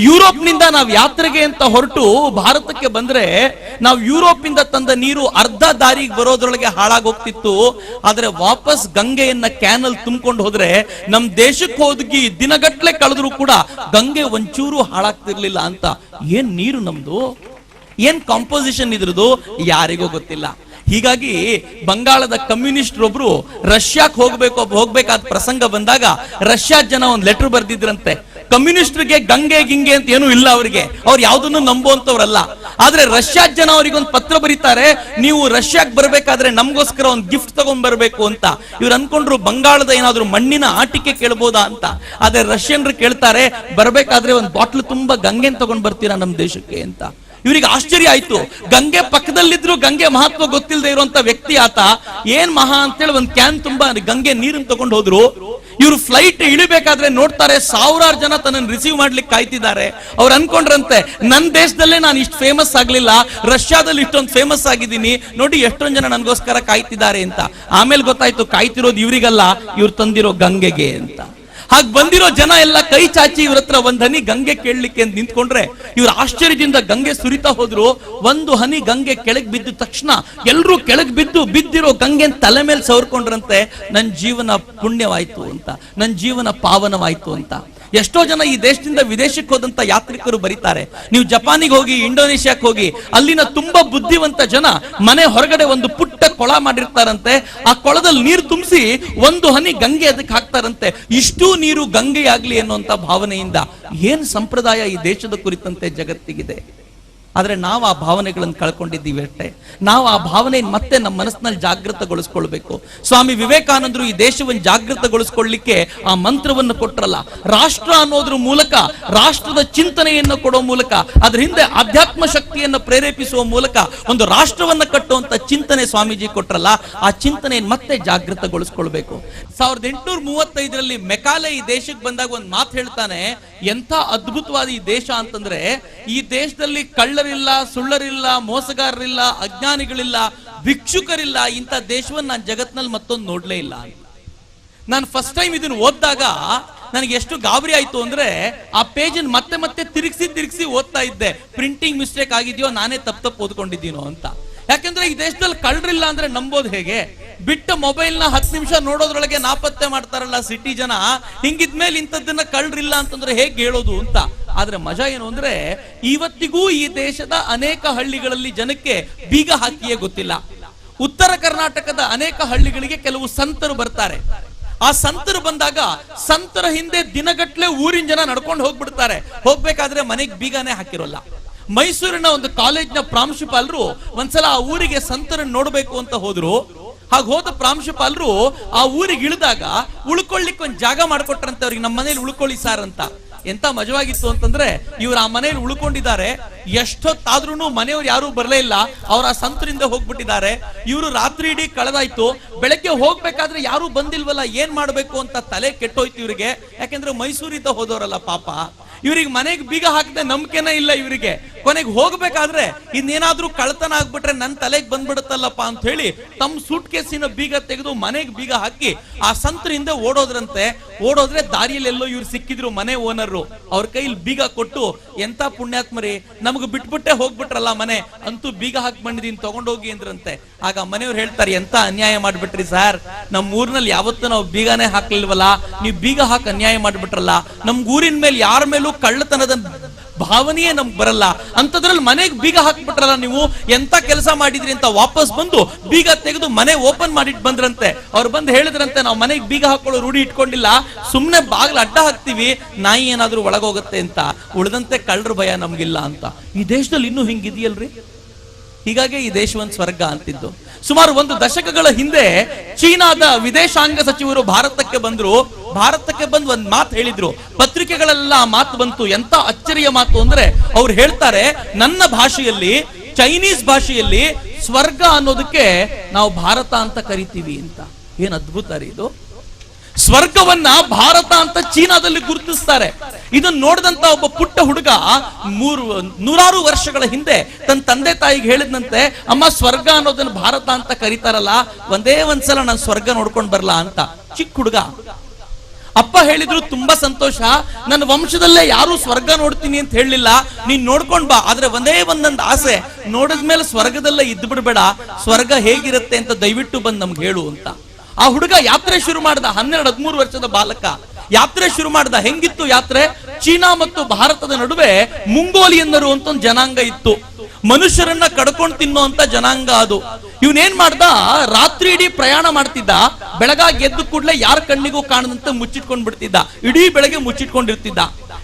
ಯುರೋಪ್ ನಿಂದ ನಾವು ಯಾತ್ರೆಗೆ ಅಂತ ಹೊರಟು ಭಾರತಕ್ಕೆ ಬಂದ್ರೆ ನಾವು ಯುರೋಪ್ ಇಂದ ತಂದ ನೀರು ಅರ್ಧ ದಾರಿಗೆ ಬರೋದ್ರೊಳಗೆ ಹಾಳಾಗೋಗ್ತಿತ್ತು. ಆದ್ರೆ ವಾಪಸ್ ಗಂಗೆಯನ್ನ ಕ್ಯಾನಲ್ ತುಂಬಿಕೊಂಡು ಹೋದ್ರೆ ನಮ್ ದೇಶಕ್ಕೆ ಹೋಗಿ ದಿನಗಟ್ಲೆ ಕಳೆದ್ರು ಕೂಡ ಗಂಗೆ ಒಂಚೂರು ಹಾಳಾಗ್ತಿರ್ಲಿಲ್ಲ ಅಂತ. ಏನ್ ನೀರು ನಮ್ದು, ಏನ್ ಕಾಂಪೋಸಿಷನ್ ಇದ್ರದು ಯಾರಿಗೂ ಗೊತ್ತಿಲ್ಲ. ಹೀಗಾಗಿ ಬಂಗಾಳದ ಕಮ್ಯುನಿಸ್ಟ್ ಒಬ್ರು ರಷ್ಯಾಕ್ ಹೋಗ್ಬೇಕಾದ ಪ್ರಸಂಗ ಬಂದಾಗ ರಷ್ಯಾ ಜನ ಒಂದು ಲೆಟರ್ ಬರ್ದಿದ್ರಂತೆ. ಕಮ್ಯುನಿಸ್ಟ್ರಿಗೆ ಗಂಗೆ ಗಿಂಗೆ ಅಂತ ಏನೂ ಇಲ್ಲ ಅವರಿಗೆ, ಅವ್ರು ಯಾವ್ದನ್ನು ನಂಬುವಂತವ್ರಲ್ಲ. ಆದ್ರೆ ರಷ್ಯಾ ಜನ ಅವರಿಗೊಂದು ಪತ್ರ ಬರೀತಾರೆ, ನೀವು ರಷ್ಯಾಕ್ ಬರ್ಬೇಕಾದ್ರೆ ನಮ್ಗೋಸ್ಕರ ಒಂದು ಗಿಫ್ಟ್ ತಗೊಂಡ್ ಬರ್ಬೇಕು ಅಂತ. ಇವ್ರು ಅನ್ಕೊಂಡ್ರು ಬಂಗಾಳದ ಏನಾದ್ರು ಮಣ್ಣಿನ ಆಟಿಕೆ ಕೇಳ್ಬೋದಾ ಅಂತ. ಆದ್ರೆ ರಷ್ಯನ್ರು ಕೇಳ್ತಾರೆ, ಬರ್ಬೇಕಾದ್ರೆ ಒಂದು ಬಾಟ್ಲ್ ತುಂಬಾ ಗಂಗೆನ್ ತಗೊಂಡ್ ಬರ್ತೀರಾ ನಮ್ ದೇಶಕ್ಕೆ ಅಂತ. ಇವರಿಗೆ ಆಶ್ಚರ್ಯ ಆಯ್ತು. ಗಂಗೆ ಪಕ್ಕದಲ್ಲಿದ್ರು ಗಂಗೆ ಮಹತ್ವ ಗೊತ್ತಿಲ್ಲದೆ ಇರುವಂತ ವ್ಯಕ್ತಿ ಆತ. ಏನ್ ಮಹಾ ಅಂತೇಳಿ ಒಂದ್ ಕ್ಯಾನ್ ತುಂಬಾ ಗಂಗೆ ನೀರನ್ನು ತಗೊಂಡು ಹೋದ್ರು. ಇವರು ಫ್ಲೈಟ್ ಇಳಿಬೇಕಾದ್ರೆ ನೋಡ್ತಾರೆ, 1000 ಜನ ತನ್ನನ್ನು ರಿಸೀವ್ ಮಾಡ್ಲಿಕ್ಕೆ ಕಾಯ್ತಿದ್ದಾರೆ. ಅವ್ರು ಅನ್ಕೊಂಡ್ರಂತೆ, ನನ್ನ ದೇಶದಲ್ಲೇ ನಾನು ಇಷ್ಟು ಫೇಮಸ್ ಆಗ್ಲಿಲ್ಲ, ರಷ್ಯಾದಲ್ಲಿ ಇಷ್ಟೊಂದು ಫೇಮಸ್ ಆಗಿದ್ದೀನಿ, ನೋಡಿ ಎಷ್ಟೊಂದು ಜನ ನನಗೋಸ್ಕರ ಕಾಯ್ತಿದ್ದಾರೆ ಅಂತ. ಆಮೇಲೆ ಗೊತ್ತಾಯ್ತು, ಕಾಯ್ತಿರೋದು ಇವ್ರಿಗಲ್ಲ, ಇವ್ರು ತಂದಿರೋ ಗಂಗೆಗೆ ಅಂತ. ಹಾಗೆ ಬಂದಿರೋ ಜನ ಎಲ್ಲ ಕೈ ಚಾಚಿ ಇವ್ರ ಹತ್ರ ಒಂದ್ ಹನಿ ಗಂಗೆ ಕೇಳಲಿಕ್ಕೆ ಅಂತ ನಿಂತ್ಕೊಂಡ್ರೆ ಇವ್ರ ಆಶ್ಚರ್ಯದಿಂದ ಗಂಗೆ ಸುರಿತಾ ಹೋದ್ರು. ಒಂದು ಹನಿ ಗಂಗೆ ಕೆಳಗ್ ಬಿದ್ದ ತಕ್ಷಣ ಎಲ್ರೂ ಕೆಳಗ್ ಬಿದ್ದಿರೋ ಗಂಗೆ ತಲೆ ಮೇಲೆ ಸವರ್ಕೊಂಡ್ರಂತೆ. ನನ್ನ ಜೀವನ ಪುಣ್ಯವಾಯ್ತು ಅಂತ, ನನ್ನ ಜೀವನ ಪಾವನವಾಯ್ತು ಅಂತ. ಎಷ್ಟೋ ಜನ ಈ ದೇಶದಿಂದ ವಿದೇಶಕ್ಕೆ ಹೋದಂತ ಯಾತ್ರಿಕರು ಬರೀತಾರೆ. ನೀವು ಜಪಾನಿಗೆ ಹೋಗಿ, ಇಂಡೋನೇಷ್ಯಾಕ್ಕೆ ಹೋಗಿ, ಅಲ್ಲಿನ ತುಂಬಾ ಬುದ್ಧಿವಂತ ಜನ ಮನೆ ಹೊರಗಡೆ ಒಂದು ಪುಟ್ಟ ಕೊಳ ಮಾಡಿರ್ತಾರಂತೆ. ಆ ಕೊಳದಲ್ಲಿ ನೀರು ತುಂಬಿಸಿ ಒಂದು ಹನಿ ಗಂಗೆ ಅದಕ್ಕೆ ಹಾಕ್ತಾರಂತೆ. ಇಷ್ಟೂ ನೀರು ಗಂಗೆಯಾಗ್ಲಿ ಅನ್ನುವಂತ ಭಾವನೆಯಿಂದ. ಏನ್ ಸಂಪ್ರದಾಯ ಈ ದೇಶದ ಕುರಿತಂತೆ ಜಗತ್ತಿಗಿದೆ. ಆದ್ರೆ ನಾವು ಆ ಭಾವನೆಗಳನ್ನು ಕಳ್ಕೊಂಡಿದ್ದೀವಿ ಅಷ್ಟೇ. ನಾವು ಆ ಭಾವನೆಯನ್ನು ಮತ್ತೆ ನಮ್ಮ ಮನಸ್ಸಿನಲ್ಲಿ ಜಾಗೃತಗೊಳಿಸ್ಕೊಳ್ಬೇಕು. ಸ್ವಾಮಿ ವಿವೇಕಾನಂದರು ಈ ದೇಶವನ್ನು ಜಾಗೃತಗೊಳಿಸ್ಕೊಳ್ಳಿಕ್ಕೆ ಆ ಮಂತ್ರವನ್ನು ಕೊಟ್ರಲ್ಲ. ರಾಷ್ಟ್ರ ಅನ್ನೋದ್ರ ಮೂಲಕ, ರಾಷ್ಟ್ರದ ಚಿಂತನೆಯನ್ನು ಕೊಡೋ ಮೂಲಕ, ಅದ್ರ ಹಿಂದೆ ಆಧ್ಯಾತ್ಮ ಶಕ್ತಿಯನ್ನು ಪ್ರೇರೇಪಿಸುವ ಮೂಲಕ ಒಂದು ರಾಷ್ಟ್ರವನ್ನ ಕಟ್ಟುವಂತ ಚಿಂತನೆ ಸ್ವಾಮೀಜಿ ಕೊಟ್ರಲ್ಲ, ಆ ಚಿಂತನೆಯನ್ನು ಮತ್ತೆ ಜಾಗೃತಗೊಳಿಸ್ಕೊಳ್ಬೇಕು. 1835 ಮೆಕಾಲೆ ಈ ದೇಶಕ್ಕೆ ಬಂದಾಗ ಒಂದು ಮಾತು ಹೇಳ್ತಾನೆ, ಎಂಥ ಅದ್ಭುತವಾದ ಈ ದೇಶ ಅಂತಂದ್ರೆ, ಈ ದೇಶದಲ್ಲಿ ಕಳ್ಳರಿಲ್ಲ, ಸುಳ್ಳರಿಲ್ಲ, ಮೋಸಗಾರರಿಲ್ಲ, ಅಜ್ಞಾನಿಗಳಿಲ್ಲ, ಭಿಕ್ಷುಕರಿಲ್ಲ, ಇಂಥ ದೇಶವನ್ನು ನಾನು ಜಗತ್ನಲ್ಲಿ ಮತ್ತೊಂದು ನೋಡ್ಲೇ ಇಲ್ಲ. ನಾನು ಫಸ್ಟ್ ಟೈಮ್ ಇದನ್ನು ಓದಿದಾಗ ನನಗೆ ಎಷ್ಟು ಗಾಬರಿ ಆಯ್ತು ಅಂದ್ರೆ, ಆ ಪೇಜ್ ಮತ್ತೆ ಮತ್ತೆ ತಿರುಗಿಸಿ ಓದ್ತಾ ಇದ್ದೆ. ಪ್ರಿಂಟಿಂಗ್ ಮಿಸ್ಟೇಕ್ ಆಗಿದೆಯೋ, ನಾನೇ ತಪ್ಪು ಓದ್ಕೊಂಡಿದ್ದೀನೋ ಅಂತ. ಯಾಕೆಂದ್ರೆ ಈ ದೇಶದಲ್ಲಿ ಕಳ್ಳರಿಲ್ಲ ಅಂದ್ರೆ ನಂಬೋದು ಹೇಗೆ? ಬಿಟ್ಟ ಮೊಬೈಲ್ ನ 10 ನಿಮಿಷ ನೋಡೋದ್ರೊಳಗೆ ನಾಪತ್ತೆ ಮಾಡ್ತಾರಲ್ಲ ಸಿಟಿ ಜನ. ಹಿಂಗಿದ್ಮೇಲೆ ಇಂಥದ್ದನ್ನ ಕಳ್ಳರಿಲ್ಲ ಅಂತಂದ್ರೆ ಹೇಗೆ ಹೇಳೋದು ಅಂತ. ಆದ್ರೆ ಮಜಾ ಏನು ಅಂದ್ರೆ, ಇವತ್ತಿಗೂ ಈ ದೇಶದ ಅನೇಕ ಹಳ್ಳಿಗಳಲ್ಲಿ ಜನಕ್ಕೆ ಬೀಗ ಹಾಕಿಯೇ ಗೊತ್ತಿಲ್ಲ. ಉತ್ತರ ಕರ್ನಾಟಕದ ಅನೇಕ ಹಳ್ಳಿಗಳಿಗೆ ಕೆಲವು ಸಂತರು ಬರ್ತಾರೆ. ಆ ಸಂತರು ಬಂದಾಗ ಸಂತರ ಹಿಂದೆ ದಿನಗಟ್ಲೆ ಊರಿನ ಜನ ನಡ್ಕೊಂಡು ಹೋಗ್ಬಿಡ್ತಾರೆ. ಹೋಗ್ಬೇಕಾದ್ರೆ ಮನೆಗೆ ಬೀಗನೇ ಹಾಕಿರೋಲ್ಲ. ಮೈಸೂರಿನ ಒಂದು ಕಾಲೇಜ್ನ ಪ್ರಾಂಶುಪಾಲರು ಒಂದ್ಸಲ ಆ ಊರಿಗೆ ಸಂತರನ್ನು ನೋಡ್ಬೇಕು ಅಂತ ಹೋದ್ರು. ಹಾಗೆ ಹೋದ ಪ್ರಾಂಶುಪಾಲರು ಆ ಊರಿಗೆ ಇಳಿದಾಗ ಉಳ್ಕೊಳ್ಳಿಕ್ಕೆ ಒಂದು ಜಾಗ ಮಾಡ್ಕೊಟ್ರಂತೆ ಅವ್ರಿಗೆ. ನಮ್ಮ ಮನೇಲಿ ಉಳ್ಕೊಳ್ಳಿ ಸಾರ್ ಅಂತ. ಎಂತ ಮಜವಾಗಿತ್ತು ಅಂತಂದ್ರೆ, ಇವ್ರು ಆ ಮನೇಲಿ ಉಳ್ಕೊಂಡಿದ್ದಾರೆ. ಎಷ್ಟೊತ್ತಾದ್ರೂ ಮನೆಯವ್ರು ಯಾರು ಬರಲೇ ಇಲ್ಲ. ಅವ್ರ ಆ ಸಂತರಿಂದ ಹೋಗ್ಬಿಟ್ಟಿದ್ದಾರೆ. ಇವರು ರಾತ್ರಿ ಇಡೀ ಕಳೆದಾಯ್ತು. ಬೆಳಗ್ಗೆ ಹೋಗ್ಬೇಕಾದ್ರೆ ಯಾರು ಬಂದಿಲ್ವಲ್ಲ, ಏನ್ ಮಾಡ್ಬೇಕು ಅಂತ ತಲೆ ಕೆಟ್ಟೋಯ್ತು ಇವ್ರಿಗೆ. ಯಾಕೆಂದ್ರೆ ಮೈಸೂರಿಂದ ಹೋದವರಲ್ಲ ಪಾಪ. ಇವ್ರಿಗೆ ಮನೆಗೆ ಬೀಗ ಹಾಕದೆ ನಂಬಿಕೆನೇ ಇಲ್ಲ ಇವರಿಗೆ. ಕೊನೆಗೆ ಹೋಗ್ಬೇಕಾದ್ರೆ ಇನ್ನೇನಾದ್ರೂ ಕಳ್ತನ ಆಗ್ಬಿಟ್ರೆ ನನ್ನ ತಲೆಗೆ ಬಂದ್ಬಿಡುತ್ತಲ್ಲಪ್ಪ ಅಂತ ಹೇಳಿ ತಮ್ಮ ಸೂಟ್ ಕೇಸಿನ ಬೀಗ ತೆಗೆದು ಮನೆಗೆ ಬೀಗ ಹಾಕಿ ಆ ಸಂತರಿಂದ ಓಡೋದ್ರಂತೆ. ಓಡೋದ್ರೆ ದಾರಿಯಲ್ಲಿ ಎಲ್ಲೋ ಇವ್ರು ಸಿಕ್ಕಿದ್ರು ಮನೆ ಓನರು. ಅವ್ರ ಕೈಲಿ ಬೀಗ ಕೊಟ್ಟು, ಎಂತ ಪುಣ್ಯಾತ್ಮರಿ, ನಮ್ಗೆ ಬಿಟ್ಬಿಟ್ಟೆ ಹೋಗ್ಬಿಟ್ರಲ್ಲ ಮನೆ, ಅಂತೂ ಬೀಗ ಹಾಕಿ ಬಂದಿದ್ದೀನಿ ತಗೊಂಡೋಗಿ ಅಂದ್ರಂತೆ. ಆಗ ಮನೆಯವ್ರು ಹೇಳ್ತಾರೆ, ಎಂತ ಅನ್ಯಾಯ ಮಾಡ್ಬಿಟ್ರಿ ಸರ್, ನಮ್ಮ ಊರಿನಲ್ಲಿ ಯಾವತ್ತೂ ನಾವು ಬೀಗನೇ ಹಾಕ್ಲಿಲ್ವಲ್ಲ, ನೀವು ಬೀಗ ಹಾಕಿ ಅನ್ಯಾಯ ಮಾಡ್ಬಿಟ್ರಲ್ಲ. ನಮ್ ಊರಿನ ಮೇಲೆ ಯಾರ ಮೇಲೂ ಕಳ್ಳತನದ ಭಾವನೆಯೇ ನಮ್ಗೆ ಬರಲ್ಲ, ಅಂತದ್ರಲ್ಲಿ ಮನೆಗೆ ಬೀಗ ಹಾಕ್ಬಿಟ್ರಲ್ಲ ನೀವು, ಎಂತ ಕೆಲಸ ಮಾಡಿದ್ರಿ ಅಂತ ವಾಪಸ್ ಬಂದು ಬೀಗ ತೆಗೆದು ಮನೆ ಓಪನ್ ಮಾಡಿಟ್ ಬಂದ್ರಂತೆ. ಅವ್ರು ಬಂದು ಹೇಳಿದ್ರಂತೆ, ನಾವು ಮನೆಗೆ ಬೀಗ ಹಾಕೊಳ್ಳೋ ರೂಢಿ ಇಟ್ಕೊಂಡಿಲ್ಲ, ಸುಮ್ನೆ ಬಾಗಿಲು ಅಡ್ಡ ಹಾಕ್ತಿವಿ, ನಾಯಿ ಏನಾದ್ರೂ ಒಳಗೋಗುತ್ತೆ ಅಂತ. ಉಳಿದಂತೆ ಕಳ್ಳರ ಭಯ ನಮ್ಗಿಲ್ಲ ಅಂತ. ಈ ದೇಶದಲ್ಲಿ ಇನ್ನೂ ಹಿಂಗಿದೆಯಲ್ರಿ. ಹೀಗಾಗಿ ಈ ದೇಶವೊಂದು ಸ್ವರ್ಗ ಅಂತಿದ್ದು. ಸುಮಾರು 1 ದಶಕಗಳ ಹಿಂದೆ ಚೀನಾದ ವಿದೇಶಾಂಗ ಸಚಿವರು ಭಾರತಕ್ಕೆ ಬಂದ್ರು. ಭಾರತಕ್ಕೆ ಬಂದು ಒಂದು ಮಾತು ಹೇಳಿದ್ರು. ಪತ್ರಿಕೆಗಳೆಲ್ಲ ಆ ಮಾತು ಬಂತು. ಎಂತ ಅಚ್ಚರಿಯ ಮಾತು ಅಂದ್ರೆ, ಅವ್ರು ಹೇಳ್ತಾರೆ, ನನ್ನ ಭಾಷೆಯಲ್ಲಿ, ಚೈನೀಸ್ ಭಾಷೆಯಲ್ಲಿ ಸ್ವರ್ಗ ಅನ್ನೋದಕ್ಕೆ ನಾವು ಭಾರತ ಅಂತ ಕರಿತೀವಿ ಅಂತ. ಏನ್ ಅದ್ಭುತ ರೀ ಇದು. ಸ್ವರ್ಗವನ್ನ ಭಾರತ ಅಂತ ಚೀನಾದಲ್ಲಿ ಗುರುತಿಸ್ತಾರೆ. ಇದನ್ನ ನೋಡಿದಂತ ಒಬ್ಬ ಪುಟ್ಟ ಹುಡುಗ 100 ವರ್ಷಗಳ ಹಿಂದೆ ತನ್ನ ತಂದೆ ತಾಯಿಗೆ ಹೇಳಿದ್ನಂತೆ, ಅಮ್ಮ ಸ್ವರ್ಗ ಅನ್ನೋದನ್ನ ಭಾರತ ಅಂತ ಕರೀತಾರಲ್ಲ, ಒಂದೇ ಒಂದ್ಸಲ ನಾನು ಸ್ವರ್ಗ ನೋಡ್ಕೊಂಡ್ ಬರ್ಲಾ ಅಂತ. ಚಿಕ್ಕ ಹುಡುಗ. ಅಪ್ಪ ಹೇಳಿದ್ರು, ತುಂಬಾ ಸಂತೋಷ, ನನ್ನ ವಂಶದಲ್ಲೇ ಯಾರು ಸ್ವರ್ಗ ನೋಡ್ತೀನಿ ಅಂತ ಹೇಳಲಿಲ್ಲ, ನೀನ್ ನೋಡ್ಕೊಂಡ್ ಬಾ, ಆದ್ರೆ ಒಂದೇ ಒಂದೊಂದು ಆಸೆ, ನೋಡಿದ್ಮೇಲೆ ಸ್ವರ್ಗದಲ್ಲೇ ಇದ್ದು ಬಿಡ್ಬೇಡ, ಸ್ವರ್ಗ ಹೇಗಿರುತ್ತೆ ಅಂತ ದಯವಿಟ್ಟು ಬಂದು ನಮ್ಗೆ ಹೇಳು ಅಂತ. ಆ ಹುಡುಗ ಯಾತ್ರೆ ಶುರು ಮಾಡ್ದ. 12-13 ವರ್ಷದ ಬಾಲಕ ಯಾತ್ರೆ ಶುರು ಮಾಡ್ದ. ಹೆಂಗಿತ್ತು ಯಾತ್ರೆ? ಚೀನಾ ಮತ್ತು ಭಾರತದ ನಡುವೆ ಮುಂಗೋಲಿಯನ್ನರು ಅಂತ ಒಂದು ಜನಾಂಗ ಇತ್ತು. ಮನುಷ್ಯರನ್ನ ಕಡ್ಕೊಂಡು ತಿನ್ನೋ ಅಂತ ಜನಾಂಗ ಅದು. ಇವನೇನ್ ಮಾಡ್ದ, ರಾತ್ರಿ ಇಡೀ ಪ್ರಯಾಣ ಮಾಡ್ತಿದ್ದ. ಬೆಳಗಾಗಿ ಎದ್ದು ಕೂಡಲೇ ಯಾರ ಕಣ್ಣಿಗೂ ಕಾಣದಂತೆ ಮುಚ್ಚಿಟ್ಕೊಂಡ್ ಬಿಡ್ತಿದ್ದ. ಇಡೀ ಬೆಳಗ್ಗೆ ಮುಚ್ಚಿಟ್ಕೊಂಡಿರ್ತಿದ್ದ.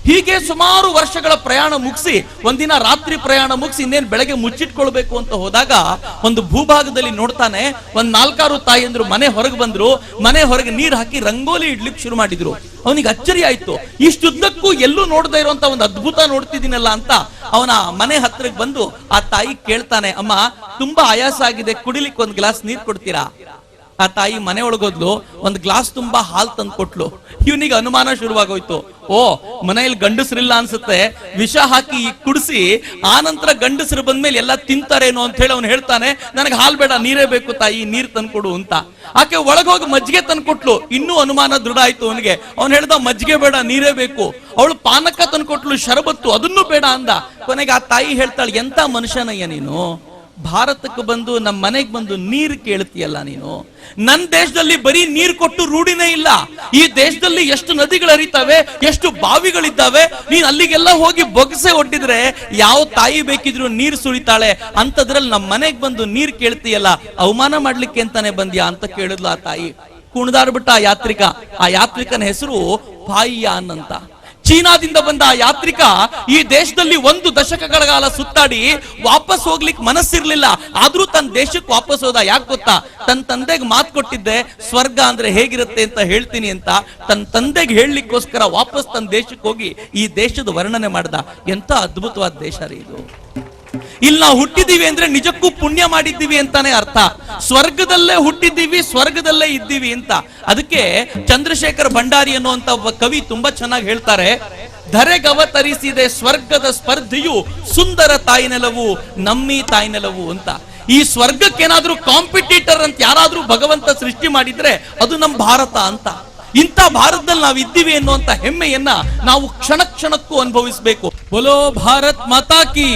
ಹೀಗೆ ಸುಮಾರು ವರ್ಷಗಳ ಪ್ರಯಾಣ ಮುಗಿಸಿ ಒಂದಿನ ರಾತ್ರಿ ಪ್ರಯಾಣ ಮುಗಿಸಿ ಇನ್ನೇನು ಬೆಳಗ್ಗೆ ಮುಚ್ಚಿಟ್ಕೊಳ್ಬೇಕು ಅಂತ ಹೋದಾಗ ಒಂದು ಭೂಭಾಗದಲ್ಲಿ ನೋಡ್ತಾನೆ, ಒಂದ್ 4-6 ತಾಯಿಯಂದ್ರು ಮನೆ ಹೊರಗೆ ಬಂದ್ರು. ಮನೆ ಹೊರಗೆ ನೀರು ಹಾಕಿ ರಂಗೋಲಿ ಇಡ್ಲಿಕ್ಕೆ ಶುರು ಮಾಡಿದ್ರು. ಅವನಿಗೆ ಅಚ್ಚರಿ ಆಯ್ತು, ಇಷ್ಟುದ್ದಕ್ಕೂ ಎಲ್ಲೂ ನೋಡದೇ ಇರುವಂತ ಒಂದು ಅದ್ಭುತ ನೋಡ್ತಿದ್ದೀನಲ್ಲ ಅಂತ. ಅವನ ಮನೆ ಹತ್ರಕ್ಕೆ ಬಂದು ಆ ತಾಯಿ ಕೇಳ್ತಾನೆ, ಅಮ್ಮ ತುಂಬಾ ಆಯಾಸ ಆಗಿದೆ, ಕುಡಿಲಿಕ್ಕೆ ಒಂದು ಗ್ಲಾಸ್ ನೀರ್ ಕೊಡ್ತೀರಾ? ಆ ತಾಯಿ ಮನೆ ಒಳಗೋದ್ಲು, ಒಂದು ಗ್ಲಾಸ್ ತುಂಬಾ ಹಾಲು ತಂದು ಕೊಟ್ಲು. ಇವನಿಗೆ ಅನುಮಾನ ಶುರುವಾಗೋಯ್ತು. ಓ, ಮನೆಯಲ್ಲಿ ಗಂಡಸರಿಲ್ಲ ಅನ್ಸುತ್ತೆ, ವಿಷ ಹಾಕಿ ಕುಡಿಸಿ ಆನಂತರ ಗಂಡಸರು ಬಂದ್ಮೇಲೆ ಎಲ್ಲ ತಿಂತಾರೇನೋ ಅಂತ ಹೇಳಿ ಅವ್ನು ಹೇಳ್ತಾನೆ, ನನಗೆ ಹಾಲು ಬೇಡ, ನೀರೇ ಬೇಕು ತಾಯಿ, ನೀರ್ ತಂದ್ಕೊಡು ಅಂತ. ಆಕೆ ಒಳಗೋಗಿ ಮಜ್ಜಿಗೆ ತಂದ್ಕೊಟ್ಲು. ಇನ್ನೂ ಅನುಮಾನ ದೃಢ ಆಯ್ತು ಅವನಿಗೆ. ಅವ್ನು ಹೇಳ್ದ, ಮಜ್ಜಿಗೆ ಬೇಡ, ನೀರೇ ಬೇಕು. ಅವಳು ಪಾನಕ ತಂದ್ಕೊಟ್ಲು, ಶರಬತ್ತು, ಅದನ್ನು ಬೇಡ ಅಂದ. ಕೊನೆಗೆ ಆ ತಾಯಿ ಹೇಳ್ತಾಳೆ, ಎಂತ ಮನುಷ್ಯನಯ್ಯ ನೀನು, ಭಾರತಕ್ಕೆ ಬಂದು ನಮ್ಮ ಮನೆಗೆ ಬಂದು ನೀರು ಕೇಳ್ತೀಯಲ್ಲ ನೀನು. ನನ್ನ ದೇಶದಲ್ಲಿ ಬರೀ ನೀರು ಕೊಟ್ಟು ರೂಢಿನೇ ಇಲ್ಲ. ಈ ದೇಶದಲ್ಲಿ ಎಷ್ಟು ನದಿಗಳು ಹರಿತಾವೆ, ಎಷ್ಟು ಬಾವಿಗಳಿದ್ದಾವೆ. ನೀನ್ ಅಲ್ಲಿಗೆಲ್ಲ ಹೋಗಿ ಬೊಗಸೆ ಒಡ್ಡಿದ್ರೆ ಯಾವ ತಾಯಿ ಬೇಕಿದ್ರು ನೀರು ಸುರಿತಾಳೆ. ಅಂತದ್ರಲ್ಲಿ ನಮ್ಮ ಮನೆಗೆ ಬಂದು ನೀರು ಕೇಳ್ತೀಯಲ್ಲ, ಅವಮಾನ ಮಾಡ್ಲಿಕ್ಕೆ ಅಂತಾನೆ ಬಂದ್ಯಾ ಅಂತ ಕೇಳಿದ್ಲು ಆ ತಾಯಿ. ಕುಣಿದಾಡ್ಬಿಟ್ಟ ಆ ಯಾತ್ರಿಕ. ಆ ಯಾತ್ರಿಕನ ಹೆಸರು ಪಾಯಿಯಾನ್ ಅಂತ. ಚೀನಾದಿಂದ ಬಂದ ಆ ಯಾತ್ರಿಕ ಈ ದೇಶದಲ್ಲಿ 1 ದಶಕಗಳ ಕಾಲ ಸುತ್ತಾಡಿ ವಾಪಸ್ ಹೋಗ್ಲಿಕ್ಕೆ ಮನಸ್ಸಿರ್ಲಿಲ್ಲ, ಆದ್ರೂ ತನ್ನ ದೇಶಕ್ಕೆ ವಾಪಸ್ ಹೋದ. ಯಾಕೆ ಗೊತ್ತಾ? ತನ್ನ ತಂದೆಗೆ ಮಾತು ಕೊಟ್ಟಿದ್ದೆ, ಸ್ವರ್ಗ ಅಂದ್ರೆ ಹೇಗಿರುತ್ತೆ ಅಂತ ಹೇಳ್ತೀನಿ ಅಂತ. ತನ್ನ ತಂದೆಗೆ ಹೇಳಲಿಕ್ಕೋಸ್ಕರ ವಾಪಸ್ ತನ್ನ ದೇಶಕ್ಕೆ ಹೋಗಿ ಈ ದೇಶದ ವರ್ಣನೆ ಮಾಡ್ದ. ಎಂತ ಅದ್ಭುತವಾದ ದೇಶ ರೀ ಇದು. ಇಲ್ಲಿ ನಾವು ಹುಟ್ಟಿದೀವಿ ಅಂದ್ರೆ ನಿಜಕ್ಕೂ ಪುಣ್ಯ ಮಾಡಿದ್ದೀವಿ ಅಂತಾನೆ ಅರ್ಥ. ಸ್ವರ್ಗದಲ್ಲೇ ಹುಟ್ಟಿದ್ದೀವಿ, ಸ್ವರ್ಗದಲ್ಲೇ ಇದ್ದೀವಿ ಅಂತ. ಅದಕ್ಕೆ ಚಂದ್ರಶೇಖರ್ ಭಂಡಾರಿ ಅನ್ನುವಂತ ಒಬ್ಬ ಕವಿ ತುಂಬಾ ಚೆನ್ನಾಗಿ ಹೇಳ್ತಾರೆ, ಧರೆಗವತರಿಸಿದೆ ಸ್ವರ್ಗದ ಸ್ಪರ್ಧೆಯು ಸುಂದರ ತಾಯ್ನೆಲವು ನಮ್ಮಿ ತಾಯ್ನೆಲವು ಅಂತ. ಈ ಸ್ವರ್ಗಕ್ಕೇನಾದ್ರೂ ಕಾಂಪಿಟೇಟರ್ ಅಂತ ಯಾರಾದ್ರೂ ಭಗವಂತ ಸೃಷ್ಟಿ ಮಾಡಿದ್ರೆ ಅದು ನಮ್ಮ ಭಾರತ ಅಂತ. ಇಂಥ ಭಾರತದಲ್ಲಿ ನಾವು ಇದ್ದೀವಿ ಎನ್ನುವಂತ ಹೆಮ್ಮೆಯನ್ನ ನಾವು ಕ್ಷಣ ಕ್ಷಣಕ್ಕೂ ಅನುಭವಿಸಬೇಕು. ಬೋಲೋ ಭಾರತ್ ಮಾತಾ ಕಿ.